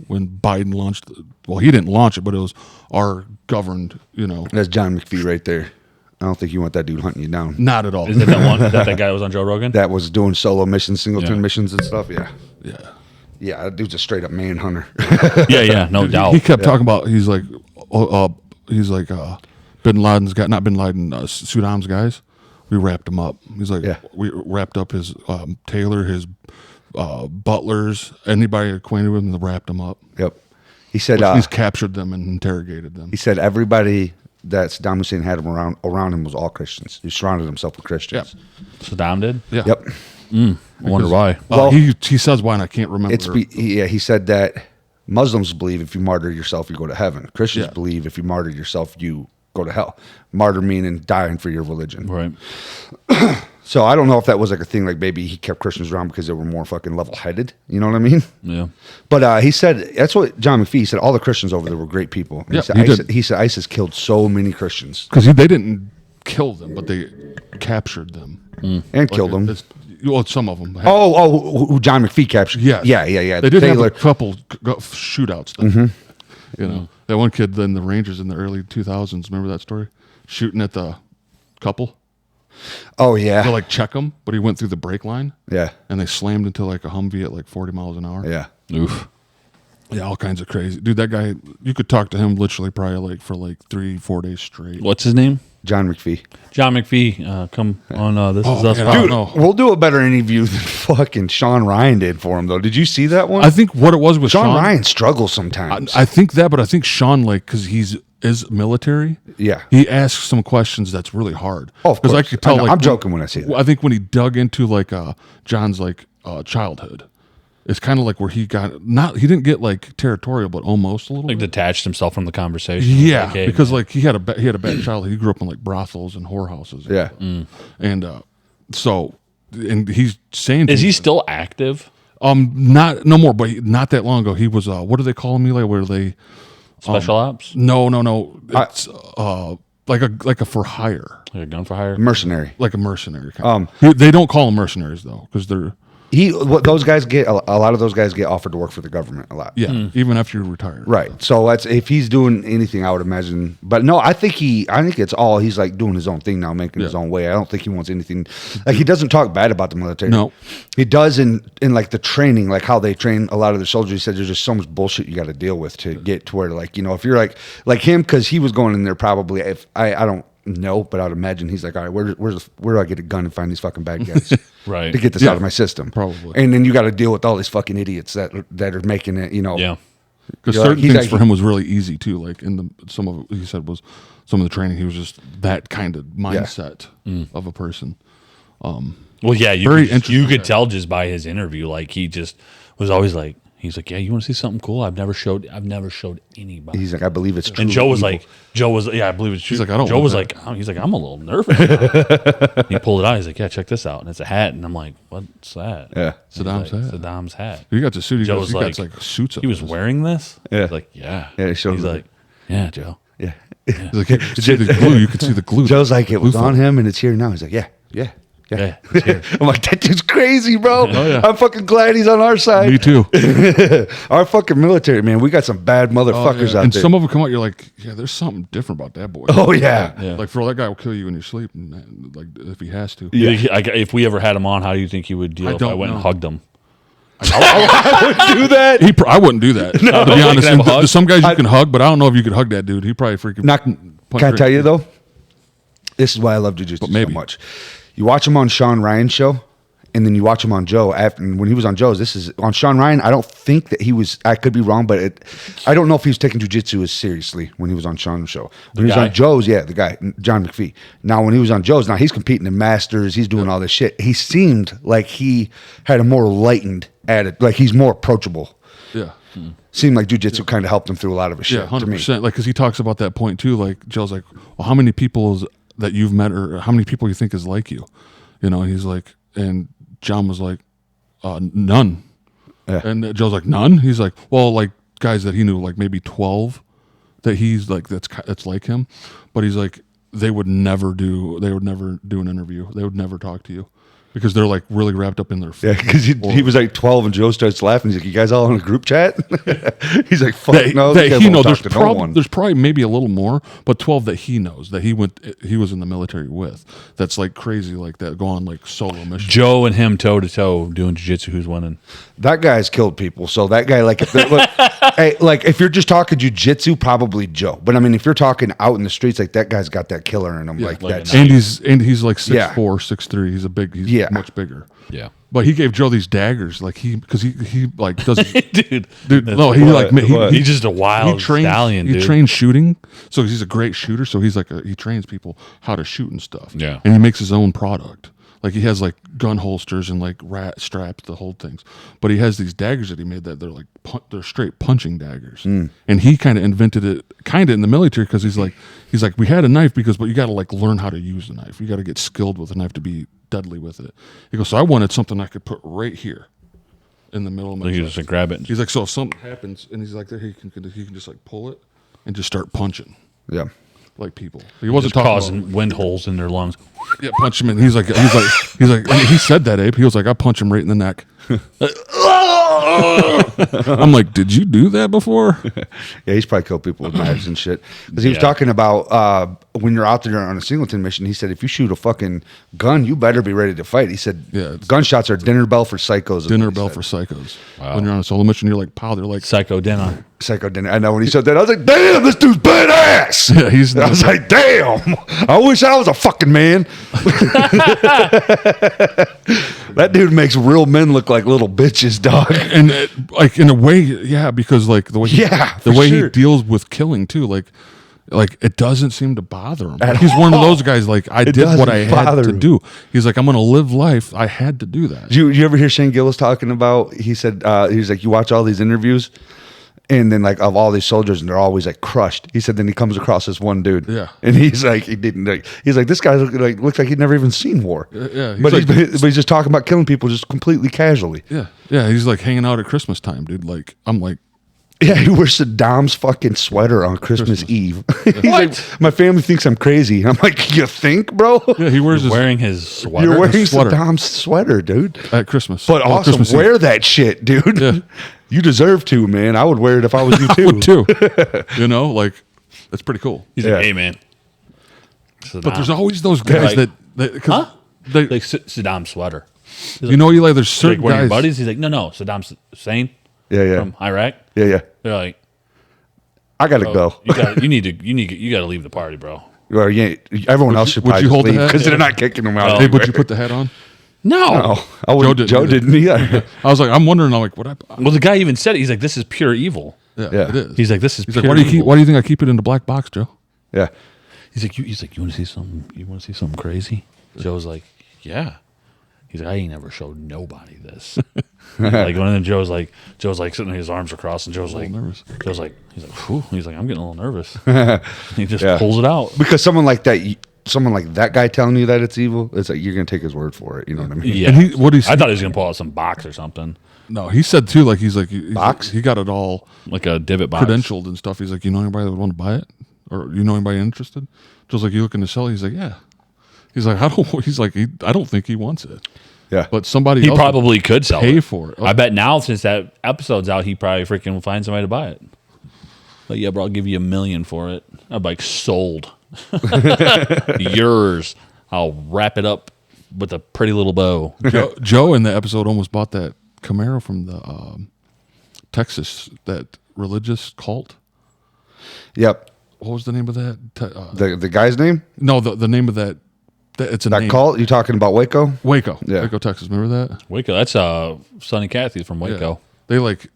when Biden launched. Well, he didn't launch it, but it was our governed. that's John McPhee right there. I don't think you want that dude hunting you down. Not at all. Is it that one? That guy that was on Joe Rogan? That was doing solo missions, singleton Yeah. missions and stuff. Yeah, Yeah. yeah, that dude's a straight up manhunter. Yeah, no doubt. He kept talking about. He's like, Bin Laden's got not Bin Laden, Saddam's guys. We wrapped him up. He's like, Yeah. we wrapped up his tailor, his butlers, anybody acquainted with him. They wrapped him up. Yep. He said. He's captured them and interrogated them. He said everybody that Saddam Hussein had around him was all Christians. He surrounded himself with Christians. Saddam did? Yeah. Yep. I wonder why. Well- he says why, and I can't remember. He said that Muslims believe if you martyr yourself, you go to heaven. Christians Yeah. believe if you martyr yourself, you go to hell. Martyr meaning dying for your religion. Right. So I don't know if that was like a thing, like maybe he kept Christians around because they were more fucking level-headed. You know what I mean? Yeah. But he said, that's what John McPhee said, all the Christians over there were great people. And Yeah, he said ISIS killed so many Christians. Because they didn't kill them, but they captured them. And killed them. Well, some of them. Who John McPhee captured. Yeah. Yeah. They did Taylor. have a couple shootouts. Though. You know, that one kid in the Rangers in the early 2000s, remember that story? Shooting at the couple. Oh, yeah. To like check him, but he went through the brake line. Yeah. And they slammed into like a Humvee at like 40 miles an hour. Yeah. Oof. Yeah, all kinds of crazy. Dude, that guy, you could talk to him literally probably like for like 3-4 days straight. What's his name? John McPhee. John McPhee. Come on. This is us. man, I don't Dude, know. we'll do a better interview than fucking Sean Ryan did for him, though. Did you see that one? I think what it was with Sean Ryan struggles sometimes. I think that, but I think Sean, like, because is military. Yeah. He asks some questions that's really hard. Oh, of Because I course. could tell. I know. Like, I'm joking when I say that. I think when he dug into like John's like childhood, it's kind of like where he didn't get like territorial, but almost a little. Like bit. detached himself from the conversation. Yeah, Like, hey, because like he had a bad childhood. He grew up in like brothels and whorehouses. Yeah. and so and he's saying, is he still active? not no more, but not that long ago he was. What do they call him, Eli? Where they Special ops? No. It's like a for hire, Like a gun for hire? Mercenary. like a mercenary. They don't call them mercenaries though, because they're Those guys get a lot of those guys get offered to work for the government a lot. even after you're retired. Right. So that's if he's doing anything, I would imagine. But no, I think it's all he's like doing his own thing now, making his own way. I don't think he wants anything. Like he doesn't talk bad about the military. No. He does in like the training, like how they train a lot of their soldiers. He said there's just so much bullshit you got to deal with to get to where, like, you know, if you're like him, because he was going in there probably. If I don't know, but I'd imagine he's like, all right, where do I get a gun and find these fucking bad guys? Right. To get this out of my system. Probably. And then you got to deal with all these fucking idiots that are making it, you know. Yeah. Because You're certain like- he's things like- for him was really easy too. Like some of it, he said was some of the training. He was just that kind of mindset of a person. Well, yeah, Very you interesting could guy. tell just by his interview, like he just was always like, he's like, yeah, you want to see something cool? I've never showed anybody. He's like, I believe it's true. And Joe was like, I believe it's true. He's like, I don't Joe want was that. like, he's like, I'm a little nervous. He pulled it out. He's like, yeah, check this out. And it's a hat. And I'm like, what's that? Yeah. He's Saddam's like, hat. Saddam's hat. You got the suit. Joe He was got like, suits. Up he was his. wearing this? Yeah. He's like, yeah. Yeah, he showed He's me. like, yeah, Joe. Yeah. He's like, you could see the glue. You could see the glue. Joe's like, it was Glue on film. him and it's here now. He's like, yeah. Yeah, it's here. I'm like, that dude's crazy, bro. yeah. I'm fucking glad he's on our side. Me too. Our fucking military, man. We got some bad motherfuckers out And there. some of them come out. You're like, yeah, there's something different about that boy. Oh, yeah. Yeah. Like, for that guy will kill you in your sleep, and like if he has to. You think if we ever had him on, how do you think he would deal I if I don't went and know. hugged him? Do that. I wouldn't do that. To be honest, Can I have a And hug? some guys you can hug, but I don't know if you could hug that dude. He probably freaking Not, punch can I right- tell you, though? This is why I love jiu-jitsu so maybe. much. You watch him on Sean Ryan's show, and then you watch him on Joe. And when he was on Joe's, this is on Sean Ryan. I don't think that he was. I could be wrong, but I don't know if he was taking jiu-jitsu as seriously when he was on Sean's show. When he was guy? on Joe's, yeah, the guy John McPhee. Now when he was on Joe's, now he's competing in Masters. He's doing all this shit. He seemed like he had a more lightened attitude, like he's more approachable. Yeah. Seemed like jiu-jitsu kind of helped him through a lot of his shit. Yeah, to me. 100%. Like, because he talks about that point too. Like, Joe's like, well, how many people that you've met, or how many people you think is like you? You know, and he's like, and John was like, none. Yeah. And Joe's like, none. He's like, well, like guys that he knew, like maybe 12 that he's like, that's like him. But he's like, they would never do an interview. They would never talk to you. Because they're like really wrapped up in their Yeah, because he was like 12 and Joe starts laughing. He's like, you guys all in a group chat? He's like, fuck no. these guys he won't knows. talk to no one. There's probably maybe a little more, but 12 that he knows that he was in the military with. That's like crazy, like that, go on like solo mission. Joe and him toe to toe doing jiu-jitsu. Who's winning? That guy's killed people. So that guy, like, hey, like if you're just talking jiu-jitsu, probably Joe. But I mean, if you're talking out in the streets, like that guy's got that killer in him. Like like that's a And he's like 6'4", Yeah. 6'3". He's much bigger. Yeah. But he gave Joe these daggers, like because he like doesn't. Dude. No, he like He's just a wild stallion, He dude. trains shooting, so he's a great shooter. So he's like he trains people how to shoot and stuff. Yeah. and he makes his own product. Like he has like gun holsters and like rat straps to hold things, but he has these daggers that he made that they're like they're straight punching daggers. And he kind of invented it kind of in the military because he's like we had a knife but you got to like learn how to use the knife. You got to get skilled with a knife to be deadly with it. He goes, so I wanted something I could put right here in the middle of my Like you chest. just grab it. He's like, so if something happens, and he's like, there, he can just like pull it and just start punching Yeah. like people. He wasn't Just talking causing about, wind holes in their lungs. yeah, punch him in. He's like, and he said that, Abe. He was like, I punch him right in the neck. I'm like, did you do that before? Yeah, he's probably killed people with knives and shit. Because he was Yeah. talking about when you're out there on a singleton mission, he said, if you shoot a fucking gun, you better be ready to fight. He said, Yeah, it's- gunshots are dinner bell for psychos. is Dinner what he bell said. for psychos. When you're on a solo mission, you're like, pow. They're like, Psycho dinner. Psycho dinner. I know when he said that, I was like, damn, this dude's badass. yeah, he's. I was like, damn, I wish I was a fucking man. That dude makes real men look like little bitches, dog. and like in a way, yeah, because like the way Yeah, the for way sure. he deals with killing too, like it doesn't seem to bother him. He's one of those guys. Like I did what doesn't I had bother to him. do. He's like, I'm gonna live life. I had to do that. You ever hear Shane Gillis talking about? He said he's like, you watch all these interviews, and then like of all these soldiers, and they're always like crushed. He said then he comes across this one dude, Yeah. and he's like, he didn't like. He's like, this guy looks like he'd never even seen war. Yeah, he's but like- but he's just talking about killing people just completely casually. Yeah, yeah. He's like hanging out at Christmas time, dude. Like I'm like, Yeah, he wears Saddam's fucking sweater on Christmas Eve. He's like, my family thinks I'm crazy. I'm like, you think, bro? yeah. He wears his Wearing his sweater. You're wearing sweater. Saddam's sweater, dude. at Christmas, But Oh, also Christmas Eve. wear that shit, dude. Yeah. You deserve to, man. I would wear it if I was you too. would too. You know, like that's pretty cool. He's Yeah. like, hey, man. But there's always those guys Like- that cause Huh? they, like Saddam sweater. you know, Eli. There's Like, certain one of your guys. buddies? He's like, no, Saddam Hussein Yeah, yeah. from Iraq. Yeah, yeah. They're like, I gotta bro, go. you got to leave the party, bro. Or you ain't- everyone else should would probably you just hold the leave hat? because they're not kicking them out. Oh. Hey, anywhere. would you put the hat on? No. Oh, I wouldn't- Joe didn't either. I was like, I'm wondering. I'm like, what? Well, the guy even said it. He's like, this is pure evil. Yeah, Yeah. it is. He's like, this is He's pure like, why do you evil. why do you think I keep it in the black box, Joe? Yeah. He's like, you want to see something? You want to see something crazy? Joe's like, yeah. He's like, I ain't never showed nobody this. Like one of them, Joe's like sitting there, his arms are crossed, and Joe's like, nervous. Joe's like, he's like, whew. He's like, I'm getting a little nervous. He just Yeah. pulls it out. Because someone like that guy telling you that it's evil, it's like you're gonna take his word for it. You know what I mean? Yeah. And I thought he was gonna pull out some box or something, No, he said too. Like he's Box? He got it all like a divot box. credentialed and stuff. He's like, you know anybody that would want to buy it, or you know anybody interested? Joe's like, you looking to sell it? He's like, yeah. He's like, I don't. He's like, I don't think he wants it, Yeah. but somebody He else probably could sell pay it. for it. I bet now, since that episode's out, he probably freaking will find somebody to buy it. But yeah, bro, I'll give you $1 million for it. I'm like, sold. Yours. I'll wrap it up with a pretty little bow. Joe in the episode almost bought that Camaro from the Texas, that religious cult. Yep. What was the name of that? The guy's name? No, the name of that. It's a That name. cult? You talking about Waco? Waco. Yeah. Waco, Texas. Remember that? Waco. That's Sonny Kathy from Waco. Yeah. They like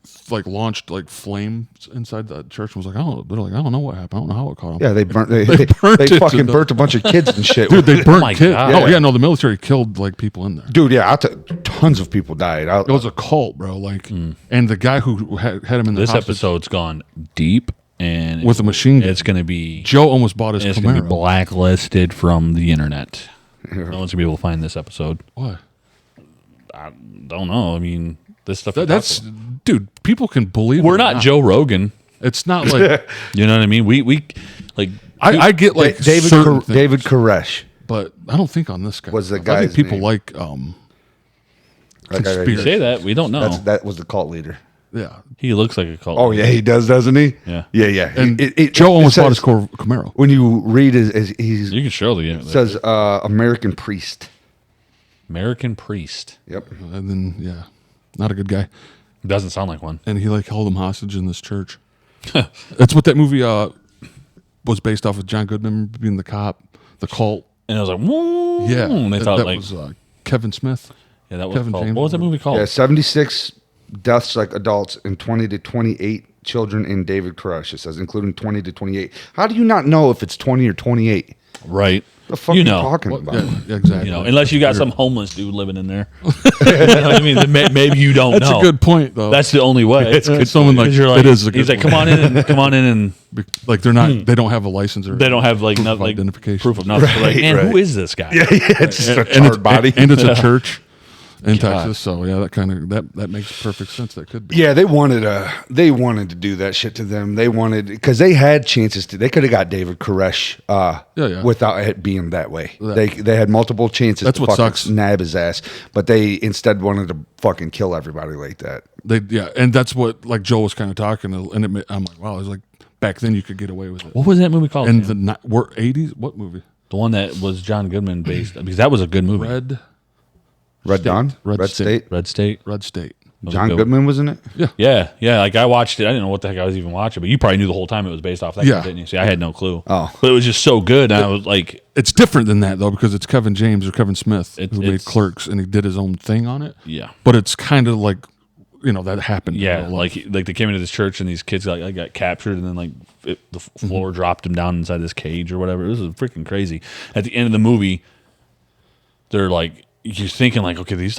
launched like flames inside the church and was like, they're like, I don't know what happened. I don't know how it caught them. Yeah, they burnt. They burnt it to fucking the- burnt a bunch of kids and shit. Dude, they burnt my kids. God. Oh yeah, no, the military killed like people in there. Dude, yeah, tons of people died. It was a cult, bro. Like, and the guy who had him in the This hostage episode's gone deep, and with a machine gun. it's going to be Joe almost bought his it's going to be Camaro. blacklisted from the internet. No one's going to be able to find this episode. What? I don't know. I mean, this stuff. That's dude. People can believe we're it or not Joe Rogan. It's not like You know what I mean? We like. I get like David certain things, David Koresh. but I don't think on this guy. Was the I think guy's people name. like That guy right conspiracy. here. say that we don't know. That was the cult leader. Yeah, He looks like a cult. Oh yeah, he does, doesn't he? Yeah. yeah, yeah. and It Joe almost says- bought his Camaro. When you read he's You can show the it says American priest. American priest. Yep. And then yeah, not a good guy. Doesn't sound like one. And he like held him hostage in this church. That's what that movie was based off of. John Goodman being the cop, the cult. And I was like, whoa. Yeah, And they thought that like, was Kevin Smith. yeah, that was Kevin called. James. What was that movie called? Yeah, 76 deaths like adults and 20 to 28 children in David Koresh. It says including 20 to 28. How do you not know if it's 20 or 28? Right. The fuck You are you know. talking What? about? Yeah, exactly. You know, unless you got some homeless dude living in there. You know what I mean? Then maybe you don't That's know. a good point, though. That's the only way. It's good someone like- 'Cause you're it is a good He's like, point. come on in, and like they're not. They don't have a license or they don't have like proof no, of like identification. proof of nothing. They're like, man, right. who is this guy? Yeah, it's just a and charred it's, body. and it's a church in Texas. So yeah, that kind of that makes perfect sense. That could be. Yeah, they wanted to do that shit to them. They wanted because they had chances to. They could have got David Koresh Yeah. without it being that way. Yeah. They had multiple chances. That's to what fucking sucks. nab his ass, but they instead wanted to fucking kill everybody like that. And that's what like Joe was kind of talking, and I'm like, wow, it's like back then you could get away with it. What was that movie called? And man? we're 80s. What movie? The one that was John Goodman based, because that was a good movie. Red Dawn, Red State. Red State. Red State. John good- Goodman was in it. Yeah. Like I watched it. I didn't know what the heck I was even watching, but you probably knew the whole time it was based off that, Yeah. didn't you? See, I had no clue. Oh. But it was just so good. And I was like, It's different than that though because it's Kevin James or Kevin Smith who made it's- Clerks, and he did his own thing on it. yeah. But it's kind of like, that happened. in Yeah, real life. like they came into this church and these kids got captured and then the floor dropped them down inside this cage or whatever. This is freaking crazy. At the end of the movie, they're like, you're thinking like, okay, these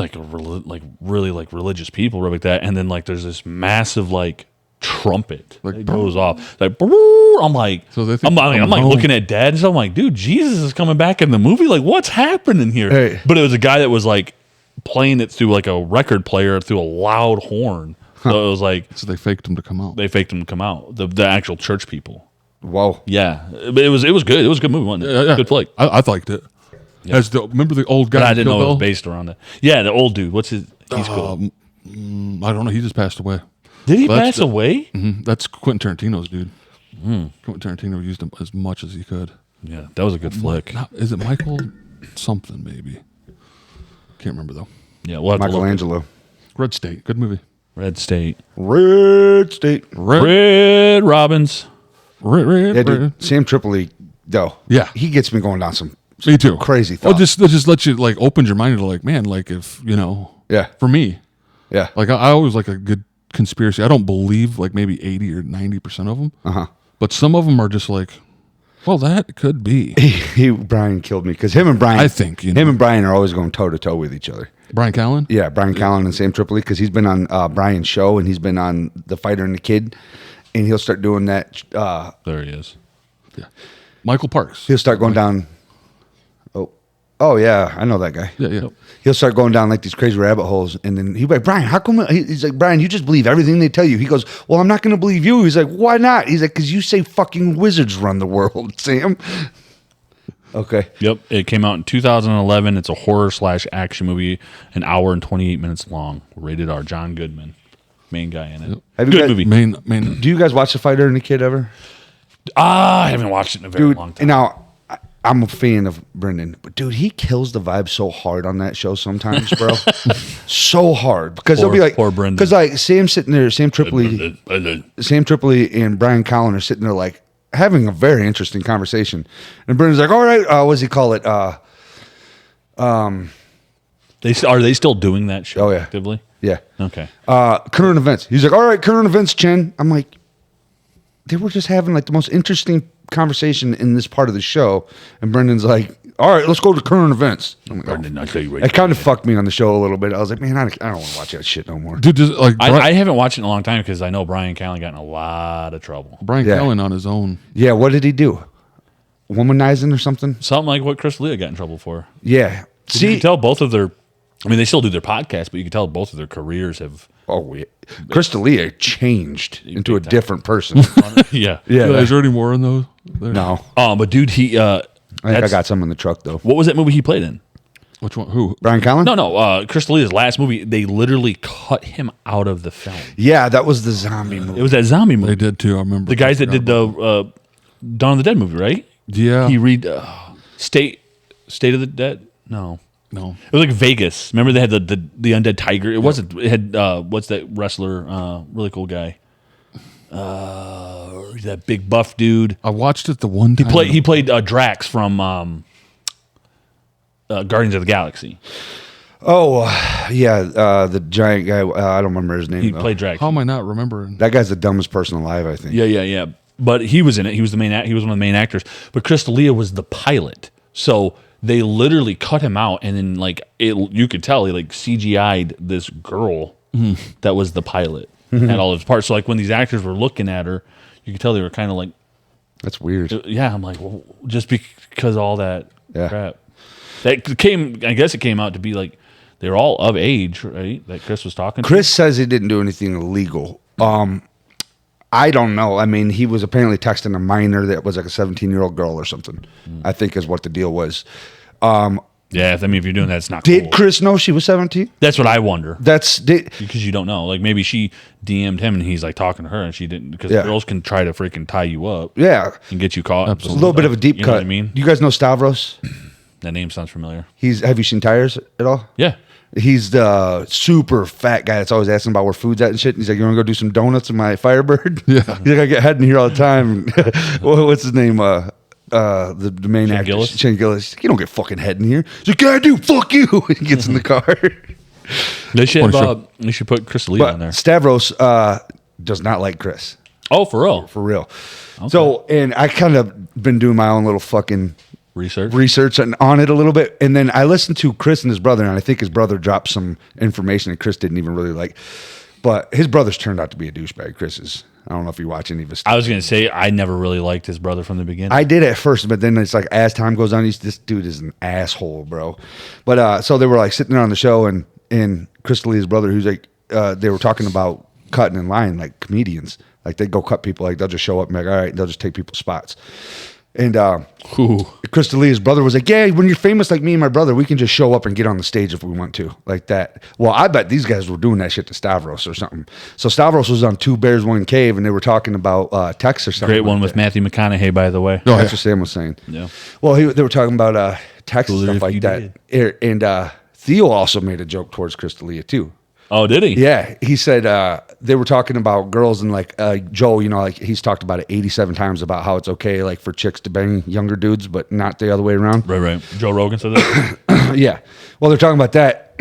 really religious people, right, like that, and then like there's this massive like trumpet that goes off, like I'm like, So they think I'm they're like coming looking home. at Dad, so I'm like, dude, Jesus is coming back in the movie. Like, what's happening here? Hey. But it was a guy that was like playing it through like a record player through a loud horn. So it was like So they faked him to come out. they faked him to come out. The actual church people. Whoa. Yeah, but it was good. It was a good movie, wasn't it? Yeah. Good flick. I liked it. Remember the old guy? But I in didn't Kill know it was Bill? based around it. Yeah, the old dude. What's his? He's cool. I don't know. He just passed away. Did he Well, that's pass away? That's Quentin Tarantino's dude. Hmm. Quentin Tarantino used him as much as he could. Yeah, that was a good flick. Is it Michael something maybe? Can't remember though. Yeah, we'll have to look. Michelangelo. Red State, good movie. Red State. Red State. Red Robbins. Yeah, dude. Sam Tripoli, though. Yeah. He gets me going down some Me too. crazy Well, thoughts. just let you like open your mind to like, man, like if Yeah. for me, Yeah. like I always like a good conspiracy. I don't believe like maybe 80 or 90% of them, but some of them are just like, well, that could be. Brian killed me because him and Brian. I think, him and Brian are always going toe to toe with each other. Brian Callen. Yeah, Brian Callen and Sam Tripoli because he's been on Brian's show and he's been on The Fighter and the Kid, and he'll start doing that. There he is. Yeah. Michael Parks. He'll start going down. Oh yeah, I know that guy. Yeah. He'll start going down like these crazy rabbit holes, and then he'll be like, Brian, how come? He's like, Brian, you just believe everything they tell you. He goes, well, I'm not going to believe you. He's like, why not? He's like, because you say fucking wizards run the world, Sam. Okay. Yep, it came out in 2011. It's a horror / action movie, an hour and 28 minutes long. Rated R. John Goodman, main guy in it. Have you Good guys- movie. Main. Do you guys watch The Fighter and the Kid ever? I haven't watched it in a very Dude, long time. now I'm a fan of Brendan, but dude, he kills the vibe so hard on that show sometimes, bro. So hard because they'll be like, poor Brendan. because like Sam sitting there, Sam Tripoli and Brian Callen are sitting there like having a very interesting conversation, and Brendan's like, all right, what does he call it? Are they still doing that show Oh, yeah. actively? Yeah, Okay. current events. He's like, all right, current events, Chen. I'm like, they were just having like the most interesting conversation in this part of the show, and Brendan's like, all right, let's go to current events. I'm like, Brendan, I'll tell you right it kind of fucked me on the show a little bit. I was like, man, I don't want to watch that shit no more. Dude, just like I haven't watched it in a long time because I know Brian Callen got in a lot of trouble. Brian Yeah. Callen on his own. Yeah, what did he do? Womanizing or something? Something like what Chris D'Elia got in trouble for. Yeah. You See, can tell both of their, I mean, they still do their podcast, but you can tell both of their careers have. oh, yeah. Chris D'Elia changed into a time. different person. Yeah. Yeah. Is there any more in those? There? No, But dude, he. I think I that's- got some in the truck though. What was that movie he played in? Which one? Who? Brian Callen? No. Chris D'Elia's last movie, they literally cut him out of the film. Yeah, that was the zombie movie. It was that zombie movie. They did too. I remember The guys that did the Dawn of the Dead movie, right? Yeah. He read State of the Dead. No. No. It was like Vegas. Remember they had the undead tiger. It wasn't. It had what's that wrestler? Really cool guy. That big buff dude. I watched it the one time. He played Drax from Guardians of the Galaxy. Oh, yeah, the giant guy. I don't remember his name. He though. played Drax. How am I not remembering? That guy's the dumbest person alive. I think. Yeah. but he was in it. He was the main. He was one of the main actors. But Chris D'Elia was the pilot. So they literally cut him out, and then like you could tell he like CGI'd this girl that was the pilot at all of his parts. So like when these actors were looking at her, you could tell they were kind of like, That's weird. yeah. I'm like, well, just because of all that Yeah. crap. That came. I guess it came out to be like they're all of age, right? That Chris was talking to. Chris says he didn't do anything illegal. I don't know. I mean, he was apparently texting a minor that was like a 17-year-old girl or something. I think is what the deal was. Yeah, I mean, if you're doing that, it's not Did cool. Chris know she was 17? That's what I wonder. Because You don't know. Like maybe she DM'd him and he's like talking to her and she didn't. Because Yeah. girls can try to freaking tie you up yeah, and get you caught. a little bit of a deep you cut. Know what I mean, You guys know Stavros? that name sounds familiar. Have you seen Tires at all? Yeah. He's the super fat guy that's always asking about where food's at and shit. And he's like, "You want to go do some donuts in my Firebird?" Yeah. He's like, "I get head in here all the time." What's his name? The main Shane actor, Gillis? Shane Gillis. He's like, "You don't get fucking head in here." He's like, "Yeah, I do. Fuck you." He gets in the car. They should. Funny You should put Chris D'Elia on there. But Stavros does not like Chris. Oh, for real? For real. So, and I kind of been doing my own little fucking Research. on it a little bit. And then I listened to Chris and his brother, and I think his brother dropped some information that Chris didn't even really like. But his brother's turned out to be a douchebag. Chris is. I don't know if you watch any of his stuff. I was gonna say I never really liked his brother from the beginning. I did at first, but then it's like as time goes on, this dude is an asshole, bro. But so they were like sitting there on the show, and Chris D'Elia's brother, who's like, they were talking about cutting in line like comedians. Like they go cut people, like they'll just show up and be like, all right, they'll just take people's spots. And Chris D'Elia's brother was like, yeah, when you're famous like me and my brother, we can just show up and get on the stage if we want to, like that. Well, I bet these guys were doing that shit to Stavros or something. So Stavros was on Two Bears, One Cave, and they were talking about Tex or something. Great one like with that. Matthew McConaughey, by the way. That's what Sam was saying. Yeah. Well, they were talking about Tex and Cooler stuff if like you that. And Theo also made a joke towards Chris D'Elia too. Oh, did he? Yeah, he said they were talking about girls and like Joe, you know, like he's talked about it 87 times about how it's okay like for chicks to bang younger dudes, but not the other way around. Right. Joe Rogan said that. Yeah. Well, they're talking about that.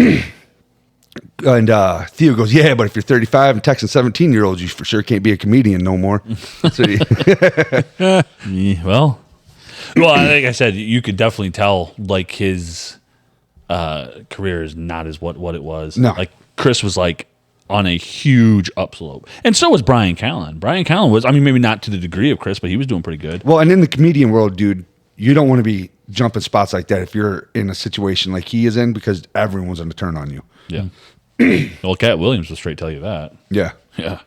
And Theo goes, yeah, but if you're 35 and texting 17-year-olds, you for sure can't be a comedian no more. So Yeah, well, like I said, you could definitely tell like his career is not as what it was. No. Like Chris was like on a huge upslope, and so was Brian Callen. Brian Callen was, I mean, maybe not to the degree of Chris, but he was doing pretty good. Well, and in the comedian world, dude, you don't want to be jumping spots like that if you're in a situation like he is in, because everyone's going to turn on you. Yeah. Well, Cat Williams will straight tell you that. Yeah. Yeah.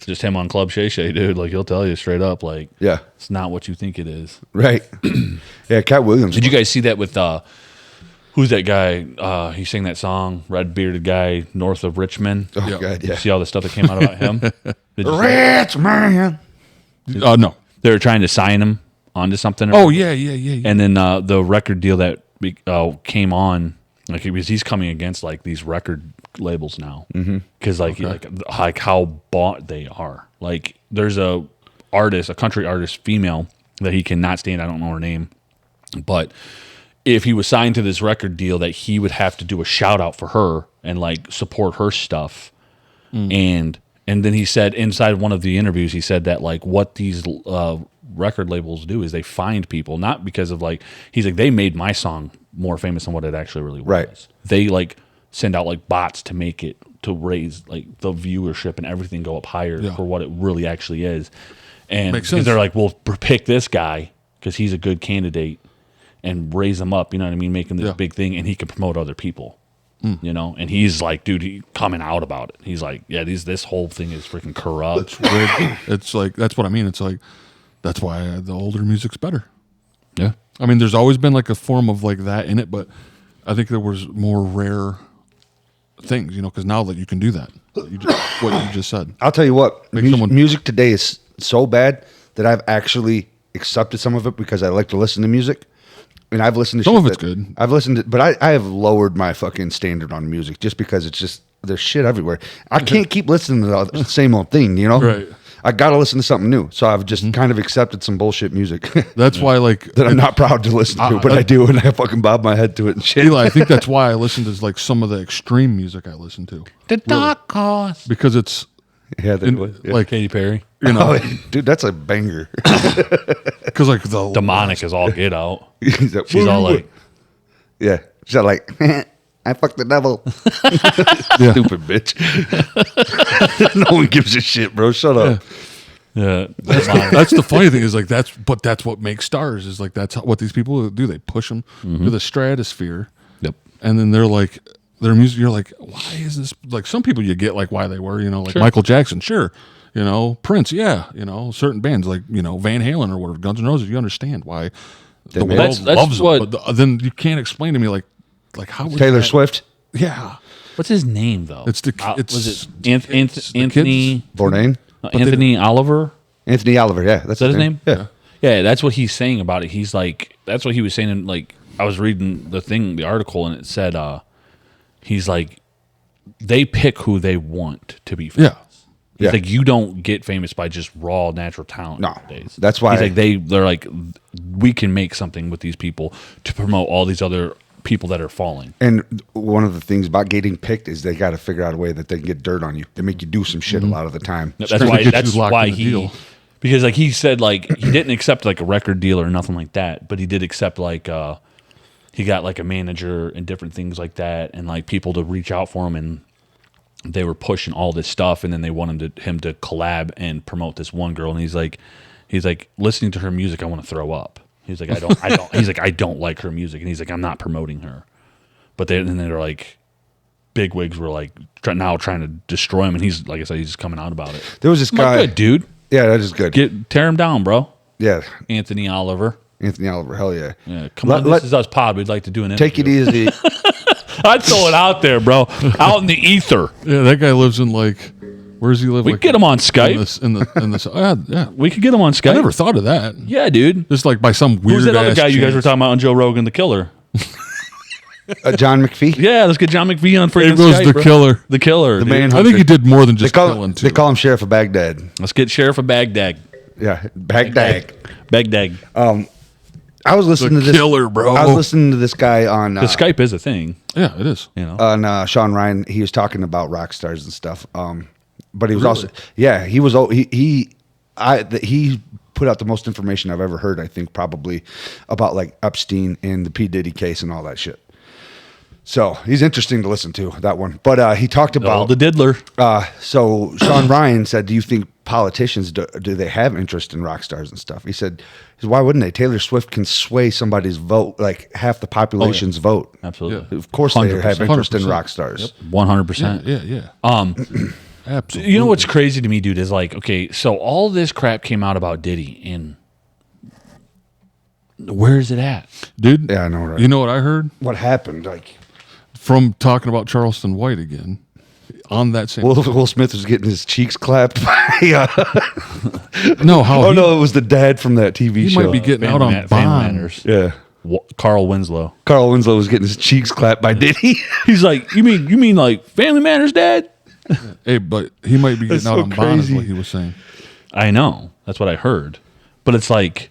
Just him on Club Shay Shay, dude. Like he'll tell you straight up, like, Yeah. it's not what you think it is. Right. Yeah, Cat Williams. Did you guys see that with who's that guy? He sang that song, red bearded guy, north of Richmond. Oh, Yeah. God, Did yeah. you see all the stuff that came out about him? Did you see- Rich man. No. They were trying to sign him onto something. Oh, yeah. And then the record deal that came on, like he's coming against like these record labels now, because like how bought they are. Like there's a country artist, female, that he cannot stand. I don't know her name, but if he was signed to this record deal, that he would have to do a shout out for her and like support her stuff. And then he said inside one of the interviews, he said that like what these record labels do is they find people, not because of like, he's like, they made my song more famous than what it actually really was. Right. They like send out like bots to make it, to raise like the viewership and everything go up higher for what it really actually is. And Makes sense. they're like, well, pick this guy because he's a good candidate and raise him up, you know what I mean? Make him this big thing, and he can promote other people, you know? And he's like, dude, he coming out about it. He's like, yeah, this whole thing is freaking corrupt. It's weird. It's like, that's what I mean. It's like, that's why the older music's better. Yeah. I mean, there's always been like a form of like that in it, but I think there was more rare things, you know, because now that you can do that, what you just said. I'll tell you what, Make someone- music today is so bad that I've actually accepted some of it because I like to listen to music. And I've listened to Some shit of it's that- good. I've listened to, but I have lowered my fucking standard on music just because it's just, there's shit everywhere. I can't keep listening to the same old thing, you know? Right. I got to listen to something new. So I've just kind of accepted some bullshit music That's why, like, that I'm not proud to listen to, but I do, and I fucking bob my head to it and shit. Eli, I think that's why I listen to like some of the extreme music I listen to. The dark horse. Because it's Yeah, they And, would. Yeah. like Katy Perry. you know, Oh, dude, that's a banger. because like the Demonic is all get out. He's like, She's all like, yeah, she's all like, I fucked the devil. Yeah. Stupid bitch. No one gives a shit, bro. Shut up. yeah. That's the funny thing is like that's what makes stars is like that's what these people do. They push them to the stratosphere. Yep. And then they're like their music. You're like, why is this? Like some people you get like why they were, you know, like Michael Jackson, sure, you know, Prince, yeah, you know, certain bands like you know Van Halen or whatever, Guns N' Roses. You understand why the made- world That's loves what- them, but then you can't explain to me like how was Taylor that- Swift, Yeah, What's his name though? It's the- was it's- it Anthony Bourdain, Anthony Oliver? Anthony Oliver. Yeah, that's Is that his name? Yeah. Yeah, that's what he's saying about it. He's like, that's what he was saying. In, like, I was reading the article, and it said, he's like, they pick who they want to be famous. yeah. He's Yeah. like, you don't get famous by just raw natural talent. No, nowadays. that's why- he's like, they're like, we can make something with these people to promote all these other people that are falling. And one of the things about getting picked is they got to figure out a way that they can get dirt on you. They make you do some shit a lot of the time. That's Trying to why. get That's you locked why in a he. deal. Because like he said, like he didn't accept like a record deal or nothing like that, but he did accept like he got like a manager and different things like that, and like people to reach out for him, and they were pushing all this stuff, and then they wanted him to collab and promote this one girl, and he's like listening to her music, I want to throw up. He's like, I don't. He's like, I don't like her music, and he's like, I'm not promoting her. But then they're like, bigwigs were like now trying to destroy him, and he's like I said, he's coming out about it. There was this I'm like, guy, good dude, yeah, that is good. tear him down, bro. Yeah, Anthony Oliver. Anthony Oliver, hell yeah. Yeah, come on, this is us pod. We'd like to do an interview. Take it easy. I'd throw it out there, bro, out in the ether. Yeah, that guy lives in like, where does he live? We like, could get him on Skype. In this, yeah. We could get him on Skype. I never thought of that. Yeah, dude. Just like by some weird. Who's that other ass guy you guys chance. were talking about on Joe Rogan, the killer? John McPhee, Yeah, let's get John McPhee on freaking There goes Skype, the bro. killer. The killer. the dude. man. I think he did more than They just call, killing too. they call him Sheriff of Baghdad. Let's get Sheriff of Baghdad. Yeah, Baghdad. Baghdad. I was listening The to this killer, bro. I was listening to this guy on The Skype is a thing, Yeah, it is. you know. on Sean Ryan. He was talking about rock stars and stuff. But he was also he was he put out the most information I've ever heard. I think probably about like Epstein and the P Diddy case and all that shit. So he's interesting to listen to that one. But he talked Oh, about the diddler. So Sean Ryan said, "Do you think politicians do they have interest in rock stars and stuff?" He said, "Why wouldn't they? Taylor Swift can sway somebody's vote, like half the population's vote. Absolutely. Of course, they 100%. have interest in 100%. rock stars. 100%. Yeah. Absolutely. You know what's crazy to me, dude, is like, okay, so all this crap came out about Diddy, and where is it at? dude? Yeah, I know, right? You know what I heard What happened? Like from talking about Charleston White again on that same. Will Smith was getting his cheeks clapped by. no, how? Oh he, no, it was the dad from that TV he show. might be getting out on Family bond. Matters. Yeah, Carl Winslow. Carl Winslow was getting his cheeks clapped by Diddy. He's like, you mean like Family Matters, Dad? Hey, but he might be That's getting out so on bond, is crazy. what he was saying. I know. That's what I heard. But it's like,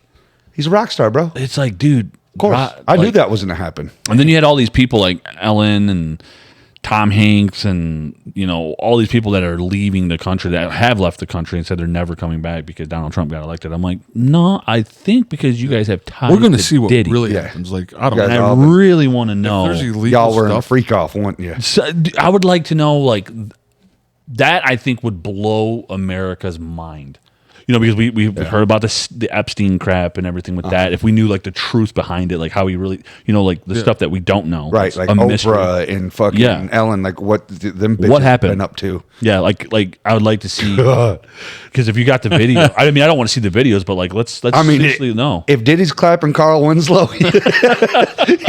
He's a rock star, bro. Of it's like, dude. course, I knew that wasn't gonna happen. And then you had all these people like Ellen and Tom Hanks and, you know, all these people that are leaving the country, that have left the country and said they're never coming back because Donald Trump got elected. I'm like, no, I think because you guys have ties We're going to to see what Diddy. really Yeah. happens. Like I don't Yeah, And know. I all the- really want to know. There's illegal Y'all were in a stuff. freak off, weren't you? So, I would like to know, like, that I think would blow America's mind. You know, because we've heard about the Epstein crap and everything with that. If we knew, like, the truth behind it, like how he really, you know, like the stuff that we don't know. Right, It's like a Oprah mystery. and fucking Yeah. Ellen, like what them bitches What happened? been up to. Yeah, like I would like to see, because if you got the video, I mean, I don't want to see the videos, but like let's I mean, seriously know. If Diddy's clapping Carl Winslow, he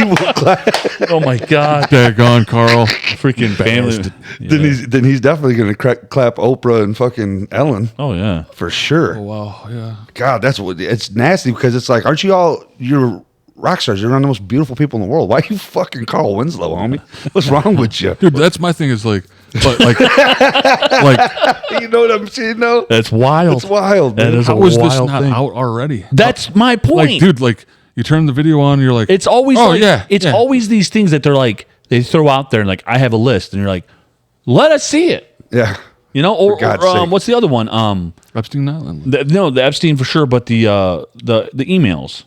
will clap. Oh my god, Daggone, Carl. freaking family. Then he's definitely gonna clap Oprah and fucking Ellen Oh yeah, for sure. Wow, yeah. God, that's what it's nasty because it's like, aren't you all you're rock stars? You're one of the most beautiful people in the world. Why are you fucking Carl Winslow, homie? What's wrong with you? Dude, that's my thing is like, but like, like You know what I'm saying? No, that's wild. it's wild. That Dude. is how a is this wild not thing. out already? That's my point, Like, dude, like you turn the video on, and you're like, It's always oh like, yeah, it's yeah. always these things that they're like they throw out there and like I have a list and you're like, let us see it. Yeah, You know, or God's sake. what's the other one? Epstein Island. The Epstein for sure, but the emails.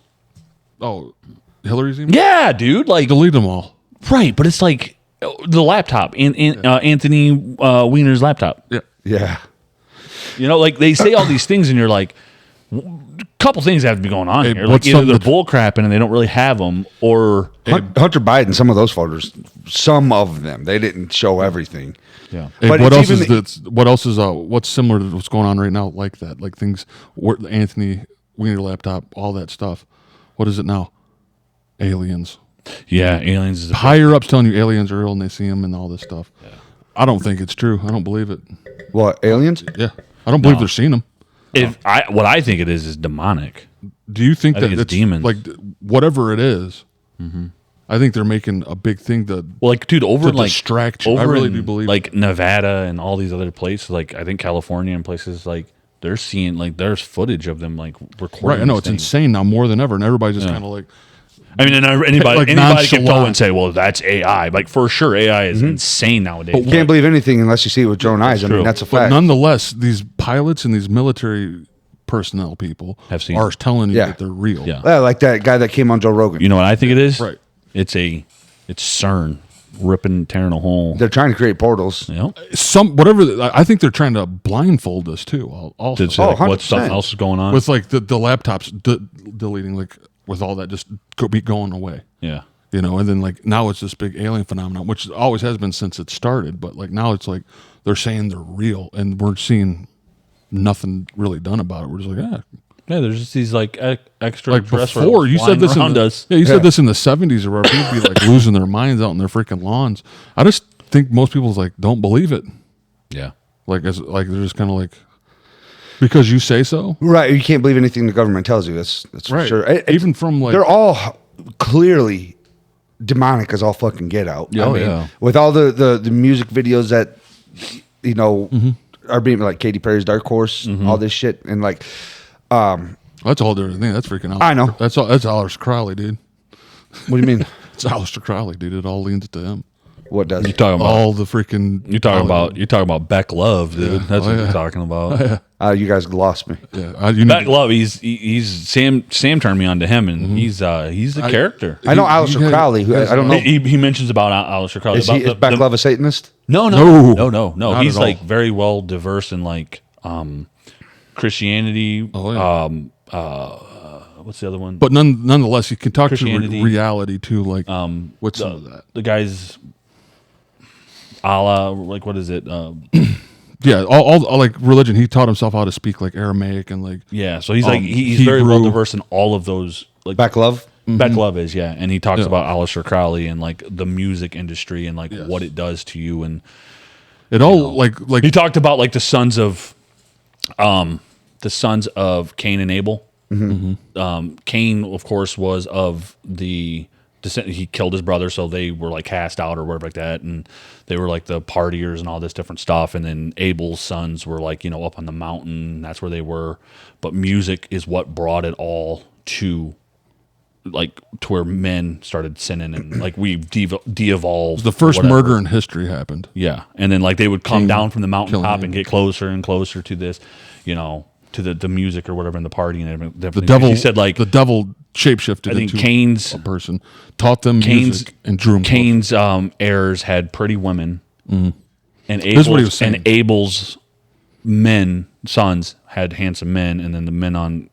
Oh, Hillary's email? Yeah, dude. Like, Delete them all. right, but it's like the laptop, Anthony Weiner's laptop. Yeah. Yeah. You know, like they say all these things, and you're like, a couple things have to be going on Hey, here. Like what's either they're something bull crapping and they don't really have them, or Hunter Biden, some of those photos, some of them, they didn't show everything. yeah. Hey, But what it's else even- is what's similar to what's going on right now like that? Like things, Anthony Weiner laptop, all that stuff. What is it now? Aliens. Yeah, aliens is a Higher ups telling you aliens are real and they see them and all this stuff. I don't think it's true. I don't believe it. What, aliens? Yeah. I don't believe they're seeing them. what I think it is demonic. Do you think I that think it's it's demons. like whatever it is, I think they're making a big thing that Well, like, dude, over to in like distract you. I over really in, do believe like Nevada and all these other places, like I think California and places like they're seeing like there's footage of them like recording. right. I know these it's things. insane now more than ever, and everybody's just kind of like, I mean, and anybody Like can go nonchalant. and say, "Well, that's AI." Like for sure, AI is insane nowadays. You can't believe anything unless you see it with your own eyes. I mean, true. that's a but fact. nonetheless, these pilots and these military personnel people Have seen are it. telling you Yeah. that they're real. Yeah. Yeah, like that guy that came on Joe Rogan. You know what I think it is? Right. It's CERN ripping, tearing a hole. They're trying to create portals. You know? I think they're trying to blindfold us too. Also, To say, Oh, like, what 100%. stuff else is going on? with like the laptops deleting, like with all that just be going away. yeah. You know, and then like now it's this big alien phenomenon, which always has been since it started. But like now it's like they're saying they're real, and we're seeing nothing really done about it. We're just like, Yeah, there's just these like like extraterrestrials before you said this in around the, us. yeah, you said this in the 70s or where people be like losing their minds out in their freaking lawns. I just think most people's like don't believe it. Yeah. Like they're just kind of like because you say so. Right. You can't believe anything the government tells you. That's for Right. sure. Even from like they're all clearly demonic as all fucking get out. Yeah, yeah. With all the music videos that, you know, are being like Katy Perry's Dark Horse, all this shit. And like, that's a whole different thing. That's freaking out. I know. That's Aleister Crowley, dude. what do you mean? It's Aleister Crowley, dude. It all leans to him. What does? You talking about All the freaking you're talking about Beck Love, dude. Yeah. That's Oh, what yeah. you're talking about. You guys lost me. Yeah, you Beck need, Love, he's Sam turned me on to him, and he's a character. I know He- Aleister he- Crowley. Who, I don't know. He mentions about Aleister Crowley. Is about is Beck the- Love a Satanist? No. Not He's at like all. very well diverse in like Christianity. Oh, yeah. What's the other one? but nonetheless, you can talk to Christianity. reality too. Like, what's the, some of that? the guy's Allah, like what is it? Yeah, all like religion. He taught himself how to speak like Aramaic and like Yeah, so he's like he's very Hebrew. well diverse in all of those. Like Beck Love? Beck Love is, yeah, and he talks Yeah. about Aleister Crowley and like the music industry and like what it does to you, and it all like he talked about like the sons of Cain and Abel. Cain, of course, was of the descent. He killed his brother, so they were like cast out or whatever like that, and they were like the partiers and all this different stuff. And then Abel's sons were like up on the mountain. That's where they were. But music is what brought it all to where men started sinning and like we de-evolved. the first whatever. murder in history happened. Yeah, and then like they would come King down from the mountaintop killing and him. get closer and closer to this, to the music or whatever in the party and everything. The devil He said like the devil shapeshifted I think into Cain's a person, taught them music and drew him close. Cain's heirs had pretty women, and is what he was saying. Abel's sons had handsome men, and then the men on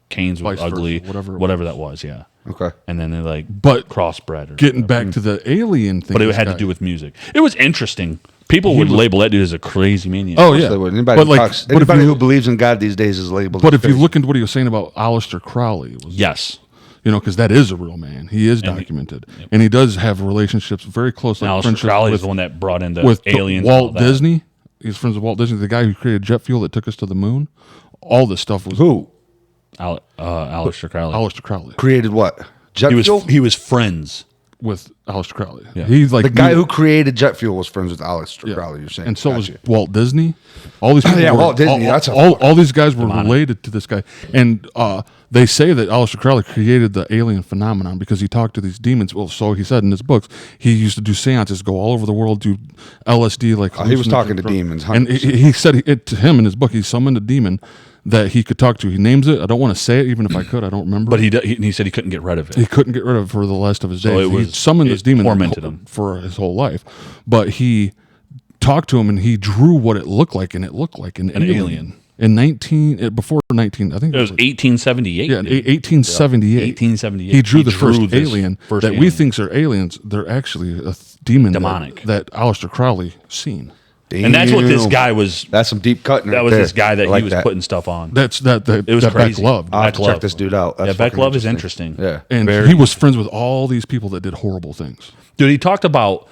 Cain's were Vice versa, ugly, whatever that was. Yeah, Okay. and then they like But crossbred. Or Getting back to the alien thing, but it this had to guy- do with music. It was interesting. People would label that dude as a crazy maniac. Oh Of course yeah, they would. Anybody, but who, like, talks, but if anybody you- who believes in God these days is labeled. But as if you crazy. look into what he was saying about Aleister Crowley, it was, Yes. because that is a real man. He is documented, and he does have relationships very close. And Like Aleister friendships Crowley with, is the one that brought in the with aliens. and all Walt that. Disney. He's friends with Walt Disney, the guy who created jet fuel that took us to the moon. All this stuff was who Aleister Crowley. Aleister Crowley created what? Jet He was fuel? he was friends. with Aleister Crowley. Yeah. He's like The guy who created jet fuel was friends with Aleister Crowley. You're saying, and so Gotcha. was Walt Disney. All these people Yeah, were, Walt Disney, that's a all these guys were related to this guy, and they say that Aleister Crowley created the alien phenomenon because he talked to these demons. Well, so he said in his books, he used to do seances, go all over the world, do LSD, like he was talking to drugs. demons, and 100%. he said it to him in his book. He summoned a demon that he could talk to. He names it. I don't want to say it, even if I could. I don't remember. But he said he couldn't get rid of it. He couldn't get rid of it for the rest of his days. it He was- summoned this it demon tormented him. for his whole life. But he talked to him and he drew what it looked like, and it looked like an alien. In before 19, I think It was 1878. yeah, 1878. 1878. He drew the first this alien first that we alien. think are aliens. They're actually a demon Demonic. that Aleister Crowley seen. And that's what this Damn. guy was. That's some deep cutting. That right was there. this guy that I like he was that. putting stuff on. That's that It was that crazy. Beck loved. I'll have Beck to Love. check this dude out. That's Yeah, Beck fucking Love is interesting. Yeah. And Very- he was friends with all these people that did horrible things. Dude, he talked about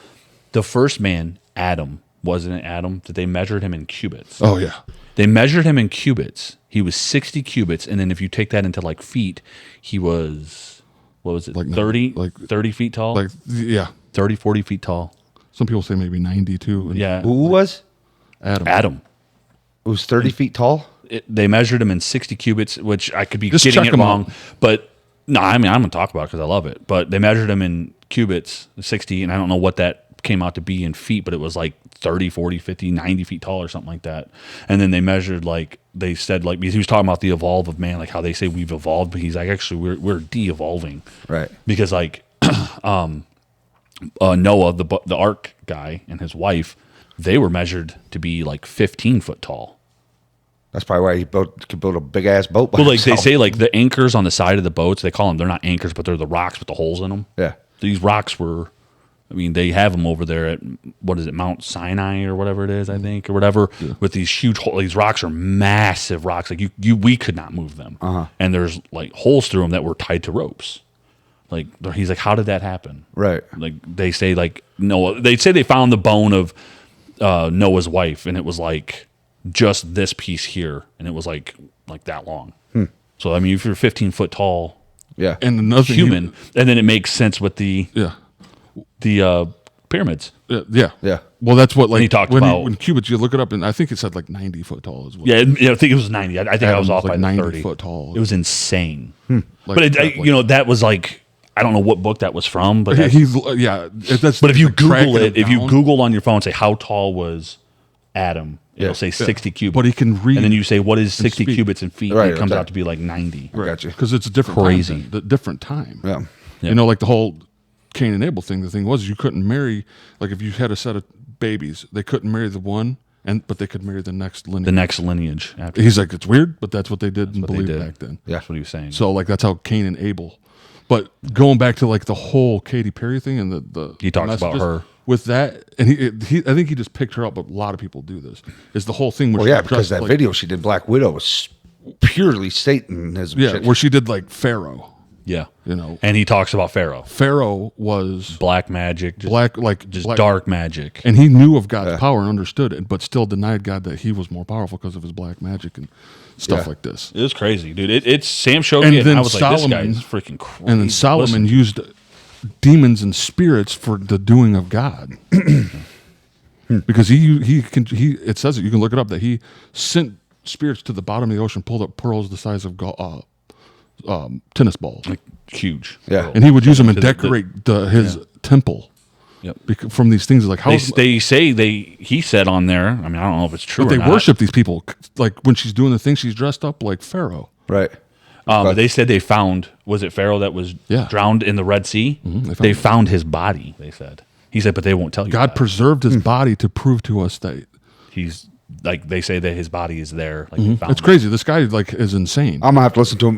the first man, Adam. Wasn't it Adam? That they measured him in cubits. Oh yeah. They measured him in cubits. He was 60 cubits. And then if you take that into like feet, he was, what was it, Like 30? like- 30 feet tall? Like yeah. 30, 40 feet tall. Some people say maybe 92. And Yeah. Who was? Adam. It was 30 feet tall. They measured him in 60 cubits, which I could be Just getting check it him wrong. out. But no, I mean, I'm going to talk about it because I love it. But they measured him in cubits, 60, and I don't know what that came out to be in feet, but it was like 30, 40, 50, 90 feet tall or something like that. And then they measured, like, they said, like, because he was talking about the evolve of man, like how they say we've evolved, but he's like, actually, we're de-evolving. Right. Because, like, Noah, the ark guy, and his wife, they were measured to be like 15 foot tall. That's probably why he could build a big ass boat. By Well, like they himself. say, like the anchors on the side of the boats, they call them, they're not anchors, but they're the rocks with the holes in them. Yeah. These rocks were, I mean, they have them over there at, what is it, Mount Sinai or whatever it is, I think, or whatever, with these huge holes. These rocks are massive rocks. Like we could not move them. And there's like holes through them that were tied to ropes. Like, he's like, how did that happen? Right. Like they say, like Noah, they say they found the bone of Noah's wife, and it was like just this piece here, and it was like that long. So I mean, if you're 15 foot tall, Yeah. And another thing human, and then it makes sense with the pyramids. Yeah. Yeah. Well, that's what like he talked when, about- when cubits, you look it up, and I think it said like 90 foot tall as well. Yeah, I think it was 90. I think I was Adam's off like by the 90 30. foot tall. It was insane. Like But it, that, like- you know, that was like, I don't know what book that was from, but that's, He's yeah. That's but if you like tracking Google it, if you down. Google on your phone, say how tall was Adam, it'll say 60 cubits. But he can read and then you say what is 60 speak. I feet, Right, and it comes okay. out to be like 90. I got you. because it's a different Crazy. time then, the different time. Yeah. You know, like the whole Cain and Abel thing. The thing was, you couldn't marry. Like if you had a set of babies, they couldn't marry the one, but they could marry the next lineage. The next lineage after. He's like, it's weird, but that's what they did and what they believed did. back then. Yeah. That's what he was saying. So like that's how Cain and Abel. But going back to like the whole Katy Perry thing and the He talks about messages, her. with that, and he I think he just picked her up. But a lot of people do this. Is the whole thing? Where Well, she yeah, because dressed that like- video she did, Black Widow, was purely Satanism. yeah, shit. where she did like Pharaoh. yeah. You know, And he talks about Pharaoh. Pharaoh was Black magic. Just, black, like just black, dark magic. and he knew of God's power and understood it, but still denied God that he was more powerful because of his black magic and stuff Yeah. like this. It was crazy, dude. It's Sam showed And me it, and then I was like, Solomon- this guy's freaking crazy. And then Solomon Listen, used demons and spirits for the doing of God. Because he it says it, you can look it up, that he sent spirits to the bottom of the ocean, pulled up pearls the size of tennis balls, like huge. Yeah. and he would use them and The- decorate his temple. Yep. From these things, like how They say he said on there. I mean, I don't know if it's true. but or they not. worship these people. Like when she's doing the thing, she's dressed up like Pharaoh. Right. But they said they found, was it Pharaoh that was Yeah. drowned in the Red Sea? They found his body. They said. He said, but they won't tell you. God that. preserved his body to prove to us that He's like they say that his body is there. Like they found it's it. crazy. This guy like is insane. I'm gonna have to listen to him.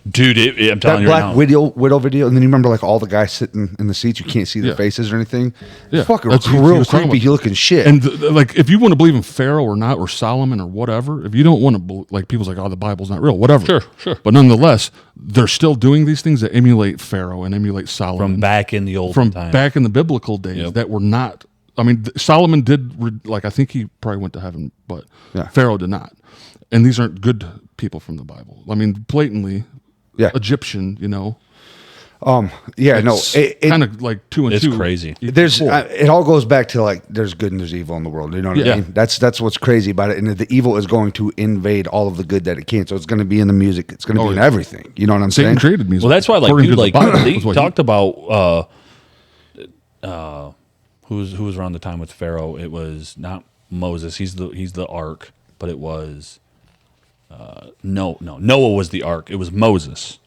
Dude. I'm telling That you right now. Black Widow video, and then you remember like all the guys sitting in the seats, you can't see their Yeah. faces or anything. Yeah, Fucking that's what he real was talking creepy about. looking shit. And like, if you want to believe in Pharaoh or not, or Solomon or whatever, if you don't want to, like, people's like, oh, the Bible's not real, whatever. Sure. But nonetheless, they're still doing these things that emulate Pharaoh and emulate Solomon From back in the old from time. back in the biblical days Yep. that were not. I mean, Solomon did like I think he probably went to heaven, but Yeah. Pharaoh did not. And these aren't good people from the Bible. I mean, blatantly, Yeah. Egyptian, you know. Yeah, no, It's it kind of like 2 and It's 2. crazy. there's Four. it all goes back to like there's good and there's evil in the world. You know what Yeah. I mean? That's what's crazy about it. And the evil is going to invade all of the good that it can. So it's going to be in the music. It's going to be in everything. You know what I'm Satan saying? created music. Well, that's why, like, according dude, to the like Bible, they is what he- talked about who was around the time with Pharaoh. It was not Moses. He's the ark, but it was Noah was the ark. It was Moses.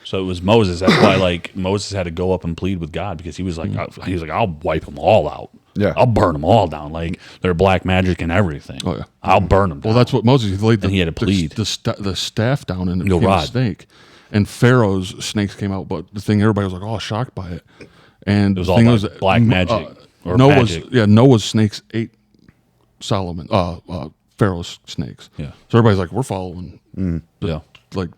So it was Moses. That's why, like, Moses had to go up and plead with God because he was like, I'll wipe them all out. Yeah. I'll burn them all down. Like, they're black magic and everything. Oh, yeah. I'll burn them. Well, that's what Moses, he laid And he had to plead. the staff down and it No became a rod. snake. And Pharaoh's snakes came out, but the thing, everybody was like, oh, shocked by it. And It was the all thing like black magic or Noah's, magic. Yeah, Noah's snakes ate Pharaoh's snakes. Yeah. So everybody's like, we're following. Yeah. Like,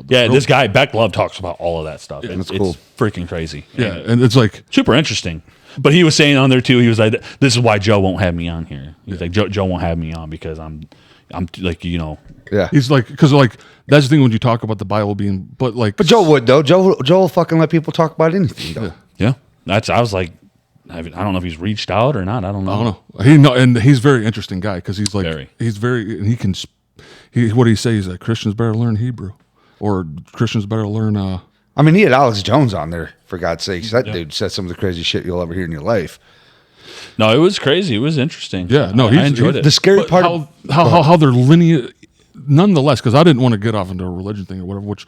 Yeah, this guy Beck Love talks about all of that stuff. that's It's cool. freaking crazy. Yeah, and it's like, Super interesting. But he was saying on there too, he was like, "This is why Joe won't have me on here." He's like, "Joe won't have me on because I'm like, you know." Yeah. he's like, because like, that's the thing when you talk about the Bible being, but like, But Joe would though. Joe will fucking let people talk about anything. Though. Yeah, I was like, I don't know if he's reached out or not. I don't know. I don't know. And he's a very interesting guy because he's like, Very. he's very, and he can, what do he say? He's like, Christians better learn Hebrew, or Christians better learn. I mean, he had Alex Jones on there for God's sakes. That dude said some of the crazy shit you'll ever hear in your life. No, it was crazy. It was interesting. Yeah, no, I enjoyed it. The scary But part. how their lineage, nonetheless, because I didn't want to get off into a religion thing or whatever, which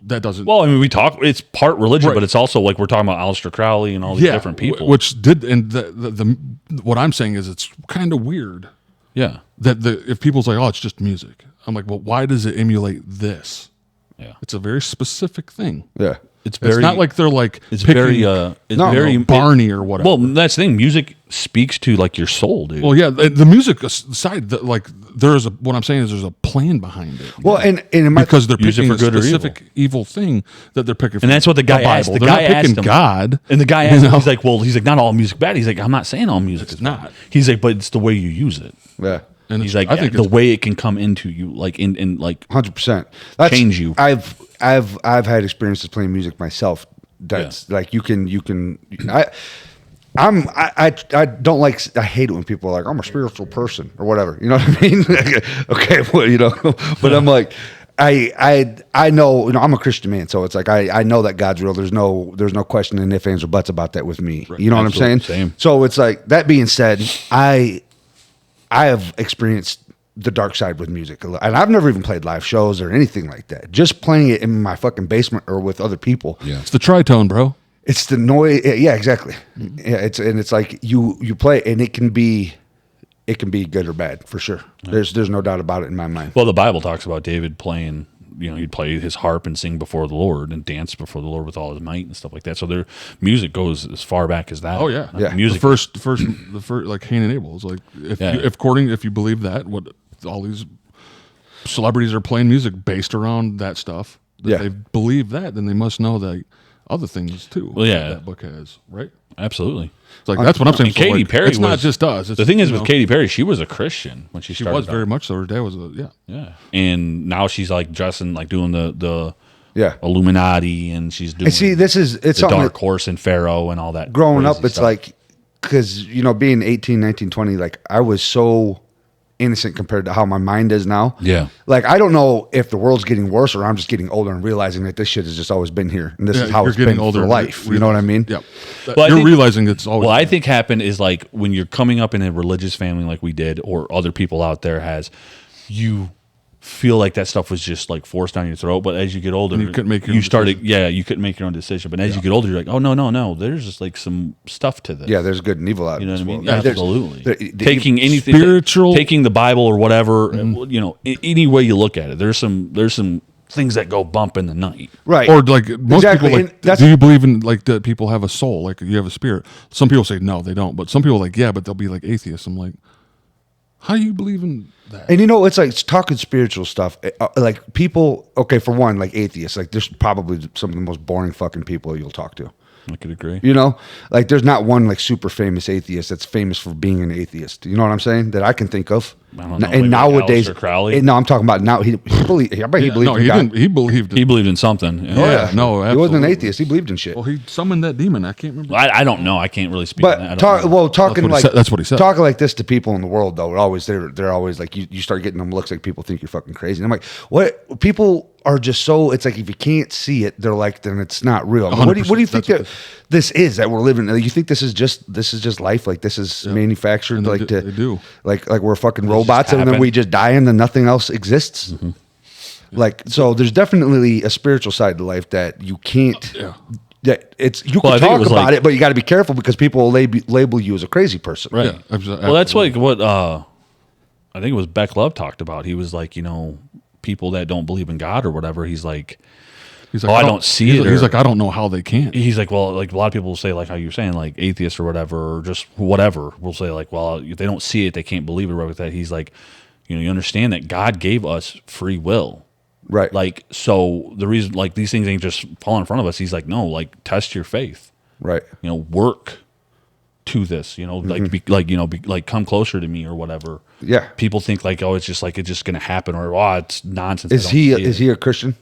that doesn't. Well, I mean, we talk. It's part religion, Right. but it's also like we're talking about Aleister Crowley and all these different people. which did, and the what I'm saying is it's kind of weird yeah, that if people's like, oh, it's just music. I'm like, well, why does it emulate this? yeah. It's a very specific thing. Yeah. It's very. It's not like they're like it's picking, very. It's No, very Barney or whatever. Well, that's the thing. Music speaks to like your soul, dude. Well, yeah, the music side, like there's a. What I'm saying is there's a plan behind it. Well, and in my, because they're Use it picking for a good or evil. specific evul thing that they're picking. And that's what the guy asked. The They're guy not asked picking him, God, and the guy you asked him, know? he's like, not all music bad. He's like, I'm not saying all music is not. bad. He's like, but it's the way you use it. yeah. And He's it's- like, I think the it's- way it can come into you, like in like 100%. Change you. I've had experiences playing music myself. That's like you can. I don't like. I hate it when people are like, I'm a spiritual person or whatever. You know what I mean? Okay, well, you know. But I'm like, I know. You know, I'm a Christian man, so it's like I know that God's real. There's no question and ifs, ands, or buts about that with me. You know what I'm Absolutely. saying? Same. So it's like that being said, I have experienced the dark side with music, and I've never even played live shows or anything like that. Just playing it in my fucking basement or with other people. Yeah. it's the tritone, bro. It's the noise. Yeah, exactly. Yeah, it's like you play it and it can be good or bad for sure. There's no doubt about it in my mind. Well, the Bible talks about David playing. You know, he'd play his harp and sing before the Lord and dance before the Lord with all his might and stuff like that. So their music goes as far back as that. Oh yeah, Yeah. Music. The first, like Cain and Abel is like if you believe that, what all these celebrities are playing music based around that stuff. If Yeah. they believe that, then they must know that other things too. Well, yeah. that book has, right? Absolutely. It's like that's what I'm saying. And So, Katy like, Perry it's not was- just us. It's, The thing is you with know, Katy Perry, she was a Christian when she she started. was very out. much so. Her dad was Yeah. And now she's like dressing, like doing the Yeah. Illuminati, and she's doing And see, it's the something Dark that Horse and Pharaoh and all that. growing crazy up, it's stuff. like, because, you know, being 18, 19, 20, like I was so innocent compared to how my mind is now. Yeah. Like, I don't know if the world's getting worse or I'm just getting older and realizing that this shit has just always been here. And this is how you're it's been for and life. re- You know what I mean? Yeah. Well, I You're think- realizing it's always. What I think happened is like when you're coming up in a religious family like we did, or other people out there has, you feel like that stuff was just like forced down your throat. But as you get older, And you couldn't make your you own started, decision. yeah, you couldn't make your own decision. But as you get older, you're like, oh no, there's just like some stuff to this. Yeah, there's good and evil out You know in what I this mean? world. There's- Absolutely. the Taking anything, Spiritual- taking the Bible or whatever, you know, any way you look at it, there's some things that go bump in the night. Right. Or like most Exactly, people, and like, that's- do you believe in like that people have a soul, like you have a spirit? Some people say no, they don't. But some people are like, yeah, but they'll be like atheists. I'm like, how do you believe in that? And you know, it's like talking spiritual stuff. Like people, okay, for one, like atheists, like there's probably some of the most boring fucking people you'll talk to. I could agree. You know, like there's not one like super famous atheist that's famous for being an atheist. You know what I'm saying? That I can think of. I don't know, And maybe nowadays, Aleister Crowley. no, I'm talking about now. I bet he believed No, in he God. didn't. He believed it. He believed in something. you know? Oh, yeah. No, he wasn't an absolutely. atheist. He believed in shit. Well, he summoned that demon. I can't remember. I don't know. I can't really speak. on that. I But don't know. talking That's what he like said- that's what he said. Talking like this to people in the world, though, they're always like you start getting them looks like people think you're fucking crazy. And I'm like, what? People are just so. It's like if you can't see it, they're like, then it's not real. I mean, what do you 100%, think that's that this is that we're living? You think this is just life? Like this is manufactured? And they Like do- they do. Like we're fucking robots, and then happen. we just die, and then nothing else exists. Mm-hmm. Like so, there's definitely a spiritual side to life that you can't. Yeah. That it's you Well, I can think it talk was about like- it, but you got to be careful because people will label you as a crazy person. Right. Yeah, Well, that's like what I think it was Beck Love talked about. He was like, people that don't believe in God or whatever. He's like, He's like, I don't see he's it, like- He's or- like, I don't know how they can't. he's like, well, like a lot of people will say, like how you're saying, like atheists or whatever, or just whatever, will say like, well, if they don't see it, they can't believe it. Or with that, he's like, you understand that God gave us free will. Right. Like, so the reason, like, these things ain't just fall in front of us. He's like, no, like, test your faith. Right. Work to this. Like, like, come closer to me or whatever. Yeah. People think like, oh, it's just gonna happen, or it's nonsense. Is he a Christian?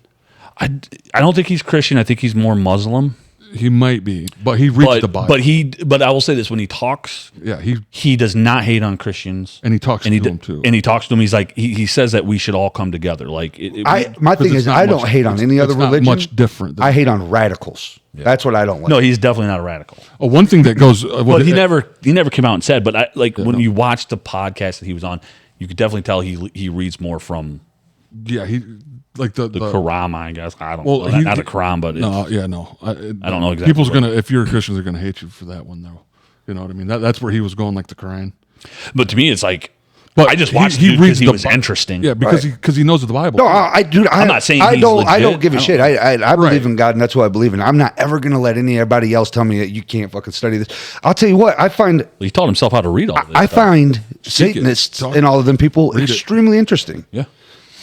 I don't think he's Christian. I think he's more Muslim. He might be, but he reads the Bible. But I will say this: when he talks, yeah, he does not hate on Christians, and he talks to them too. And he talks to them. He's like he says that we should all come together. Like My thing it's is, not I don't much- hate on any other it's not religion. much different than- I hate on radicals. That's what I don't like. no, he's definitely not a radical. Oh, one thing that goes, But he never came out and said. But when you watch the podcast that he was on, you could definitely tell he reads more from Yeah, he like the Quran, I guess. I don't Well, know. Not the Quran, but no, yeah, no. I don't know exactly People's what- gonna, if you're a Christian, they're gonna hate you for that one, though. You know what I mean? That's where he was going, like the Quran. But to me, it's like, But I just watched it because he was interesting. Yeah, because he knows the Bible. No, I'm not saying I he's don't. I legit. don't give a I shit. don't- I believe in God, and that's what I believe in. I'm not ever gonna let anybody else tell me that you can't fucking study this. I'll tell you what. I find He taught himself how to read all this. I stuff. find Seek it. Satanists Talk. and all of them people Read it. extremely interesting. Yeah.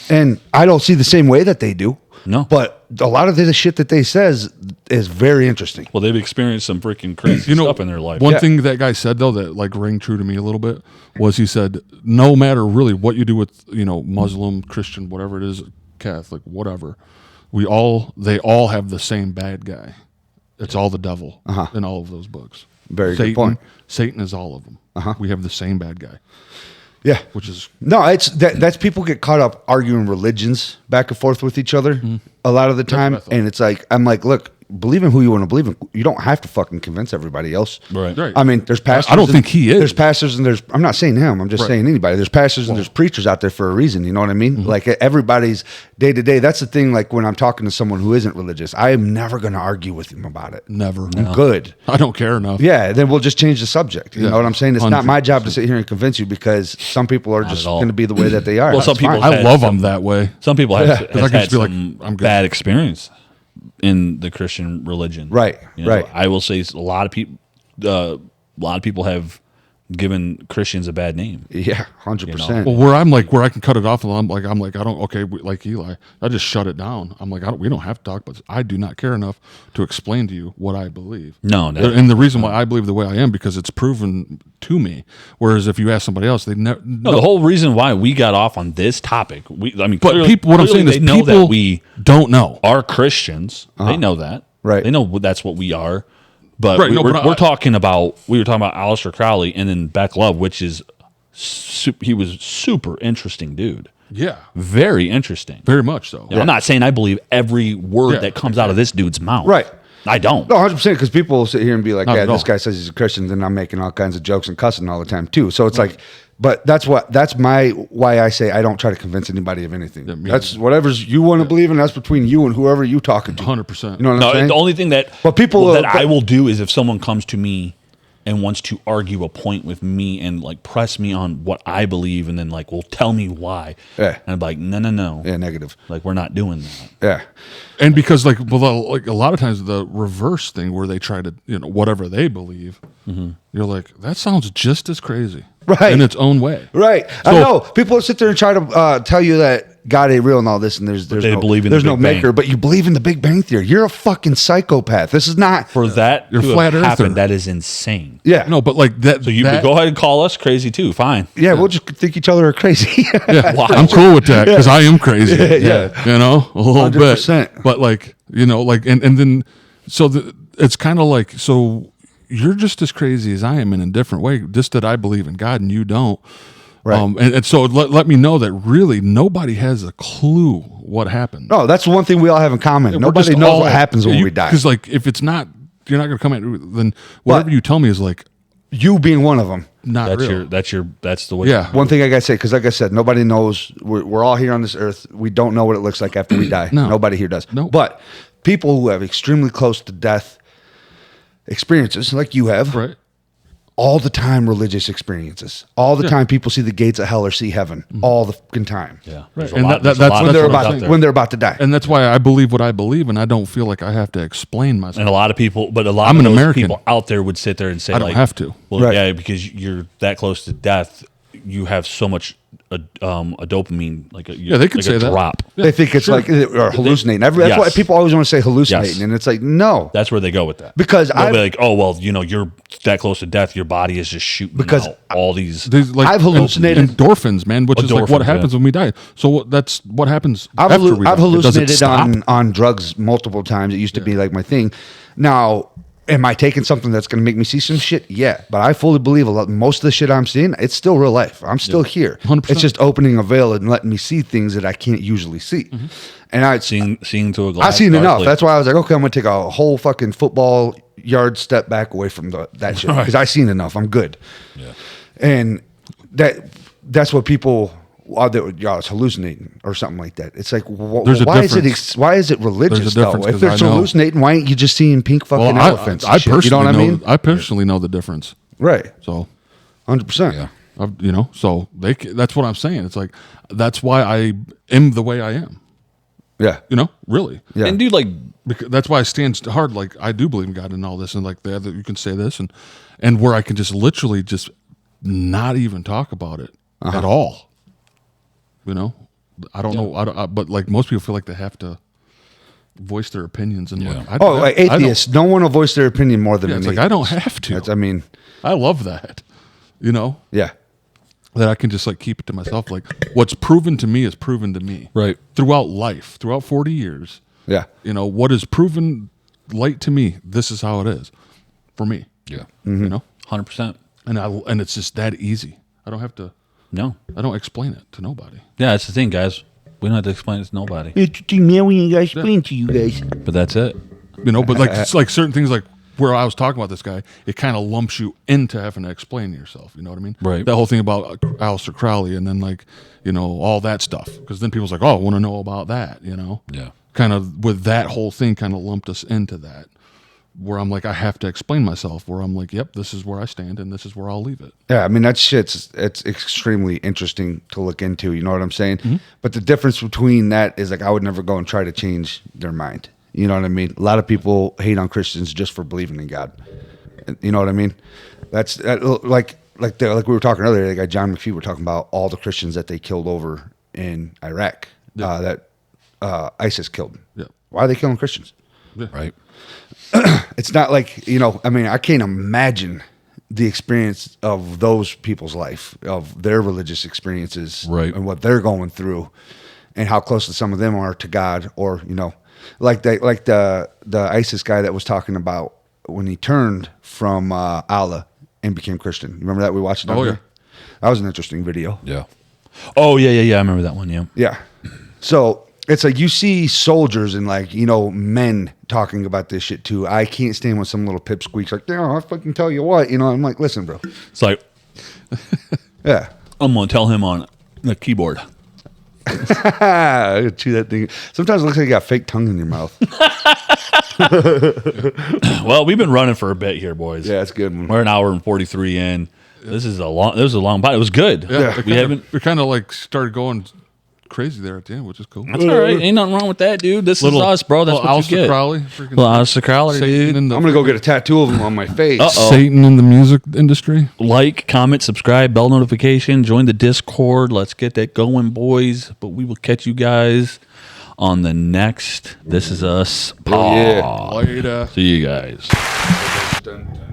And I don't see the same way that they do. No. But a lot of the shit that they says is very interesting. Well, they've experienced some freaking crazy stuff in their life. One Yeah. thing that guy said though that like rang true to me a little bit was he said, no matter really what you do with Muslim, Christian, whatever it is, Catholic, whatever, they all have the same bad guy. It's all the devil in all of those books. Very Satan, good point. Satan is all of them. We have the same bad guy, Yeah. which is No, that's people get caught up arguing religions back and forth with each other a lot of the time, what I thought. and it's like I'm like, look, believe in who you want to believe in. You don't have to fucking convince everybody else. Right. Right. I mean, there's pastors. I don't and- think he is. There's pastors and there's. I'm not saying him. I'm just Right. saying anybody. There's pastors and there's preachers out there for a reason. You know what I mean? Like everybody's day to day. That's the thing. Like when I'm talking to someone who isn't religious, I am never going to argue with him about it. never. I'm good. I don't care enough. Yeah, then we'll just change the subject. You Yeah, know what I'm saying? It's not my job to 100%. sit here and convince you because some people are just at all. going to be the way that they are. Well, some That's people fine. I had love some- them that way. Some people have, Yeah. has 'Cause I can had just be like, some I'm good. bad experience in the Christian religion. Right, right. I will say a lot of people have given Christians a bad name. Yeah, 100%. Well, where I can cut it off, and I'm like, I don't. Okay, like Eli, I just shut it down. I'm like, we don't have to talk, but I do not care enough to explain to you what I believe. No. And the reason why I believe the way I am because it's proven to me. Whereas if you ask somebody else, they never. No, the whole reason why we got off on this topic, But clearly- people, what I'm clearly saying is, they know people that we don't know. are Christians. They know that. Right. They know that's what we are. But, Right, no, but we were talking about Aleister Crowley and then Beck Love, which is he was super interesting dude. Yeah, Very interesting. very much so. I'm not saying I believe every word Yeah, that comes out of this dude's mouth. Right. I don't. No, 100%. Because people will sit here and be like, Not "Yeah, at this all. guy says he's a Christian," then I'm making all kinds of jokes and cussing all the time too. So it's like, but that's why I say I don't try to convince anybody of anything. Yeah, me That's whatever's you want to believe in. That's between you and whoever you talking to. 100%. You know what I'm No, saying? the only thing that But people, that I will do is if someone comes to me and wants to argue a point with me and like press me on what I believe and then like will tell me why. Yeah. And I'm like, no. Yeah, negative. Like we're not doing that. Yeah. And because like a lot of times the reverse thing where they try to whatever they believe, you're like that sounds just as crazy, Right. in its own way. Right. I know. People sit there and try to tell you that God ain't real and all this, and there's they no, believe in there's the no Big Bang. maker, but you believe in the Big Bang Theory. You're a fucking psychopath. This is not For that You're to flat have earther. happened, that is insane. yeah. No, but like that. So you that, go ahead and call us crazy too. Fine. Yeah, we'll just think each other are crazy. Yeah, Wow. I'm cool with that because I am crazy. Yeah. You know, a little 100%. bit. But like, you know, like, and then, so it's kind of like, so you're just as crazy as I am in a different way, just that I believe in God and you don't. Right. And so let me know that really nobody has a clue what happened. No, that's one thing we all have in common. We're Nobody just knows all- what happens when we die. Because like, if it's not, you're not going to come at, then whatever But- you tell me is like, You being one of them. not real. That's the way. Yeah. One thing I gotta say, because like I said, nobody knows. We're all here on this earth. We don't know what it looks like after we die. No. Nobody here does. No. But people who have extremely close to death experiences, like you have, Right. all the time religious experiences. All the time people see the gates of hell or see heaven. All the fucking time. Yeah. Right. There's a And lot- that- there's a that's lot when of When they're stuff about out there. when they're about to die. And that's why I believe what I believe, and I don't feel like I have to explain myself. And a lot of people, but a lot I'm of an those American. people out there would sit there and say, I don't like, have to. Well, Right. yeah, because you're that close to death, you have so much a dopamine, like a, Yeah, they could like say a that. drop. They think it's like or hallucinating. That's Yes. why people always want to say hallucinating, Yes. and it's like no, That's where they go with that. because They'll I be like, oh well, you know, you're that close to death, your body is just shooting Because out all these. There's like I've hallucinated- endorphins, man, which is like what Endorphins, happens yeah. when we die. So that's what happens I've, after we die. I've Does it hallucinated stop? on drugs multiple times. It used to be like my thing. Now, am I taking something that's going to make me see some shit? Yeah, but I fully believe most of the shit I'm seeing, it's still real life. I'm still here. 100%. It's just opening a veil and letting me see things that I can't usually see. And I've seeing to a glass. I've seen enough. darkly. That's why I was like, okay, I'm going to take a whole fucking football yard step back away from that shit because I've seen enough. I'm good. Yeah. And that's what people are. It's hallucinating or something like that. It's like, There's a why is it? difference. Why is it religious There's a though? difference, If 'cause I it's know- hallucinating, why ain't you just seeing pink fucking Well, elephants? I and shit? personally You know what I mean? I personally know the difference. Right. So 100%. Yeah. you know, so that's what I'm saying. It's like that's why I am the way I am. Yeah. You know, really. Yeah. And dude, like, Because that's why I stand hard. Like I do believe in God and all this, and like that you can say this, and where I can just literally just not even talk about it at all. You know, I don't know. But like most people feel like they have to voice their opinions, and like, Oh, like I don't- atheists. No one will voice their opinion more than Yeah, an it's like I don't atheist. have to. That's, I mean, I love that. You know, yeah. that I can just like keep it to myself. Like what's proven to me is proven to me. Right. Throughout life, throughout 40 years. Yeah. You know, what is proven light to me, this is how it is for me. yeah, You know? 100%. And it's just that easy. I don't have to No. I don't explain it to nobody. Yeah, that's the thing, guys. We don't have to explain it to nobody. It's the man we ain't got to explain to you guys. But that's it. You know, but like it's like certain things like where I was talking about this guy, it kind of lumps you into having to explain yourself. You know what I mean? Right. That whole thing about Aleister Crowley and then like, you know, all that stuff. Because then people's like, oh, I want to know about that, you know? Yeah. Kind of with that whole thing kind of lumped us into that. Where I'm like, I have to explain myself. Where I'm like, yep, this is where I stand and this is where I'll leave it. Yeah, I mean that shit's it's extremely interesting to look into. You know what I'm saying? But the difference between that is like I would never go and try to change their mind. You know what I mean? A lot of people hate on Christians just for believing in God. You know what I mean? That's like we were talking earlier. The guy John McPhee were talking about all the Christians that they killed over in Iraq that ISIS killed. Yeah. Why are they killing Christians? Right. It's not like, you know, I mean, I can't imagine the experience of those people's life, of their religious experiences, Right. and what they're going through, and how close some of them are to God, or you know, like the ISIS guy that was talking about when he turned from Allah and became Christian. You remember that we watched? It Oh, there? yeah. That was an interesting video. Yeah. Oh, yeah. I remember that one. Yeah. Yeah. So it's like you see soldiers and like, you know, men talking about this shit too. I can't stand when some little pipsqueak's like, yeah, I fucking tell you what, you know, I'm like, listen, bro. It's like, Yeah. I'm going to tell him on the keyboard. Chew that thing. Sometimes it looks like you got fake tongue in your mouth. Well, we've been running for a bit here, boys. Yeah, it's a good one. We're an hour and 43 in. This was a long pod. It was good. Yeah. We haven't. We kind of like started going crazy there at the end, which is cool. That's all right. Ain't nothing wrong with that, dude. This is us, bro. That's little what you Aleister get. Crowley, freaking Little Aleister Crowley, Satan dude. in the I'm gonna go get a tattoo of him on my face. Satan in the music industry. Like, comment, subscribe, bell notification, join the Discord. Let's get that going, boys. But we will catch you guys on the next This Is Us. Oh, yeah. pod. Later. See you guys. Dun, dun.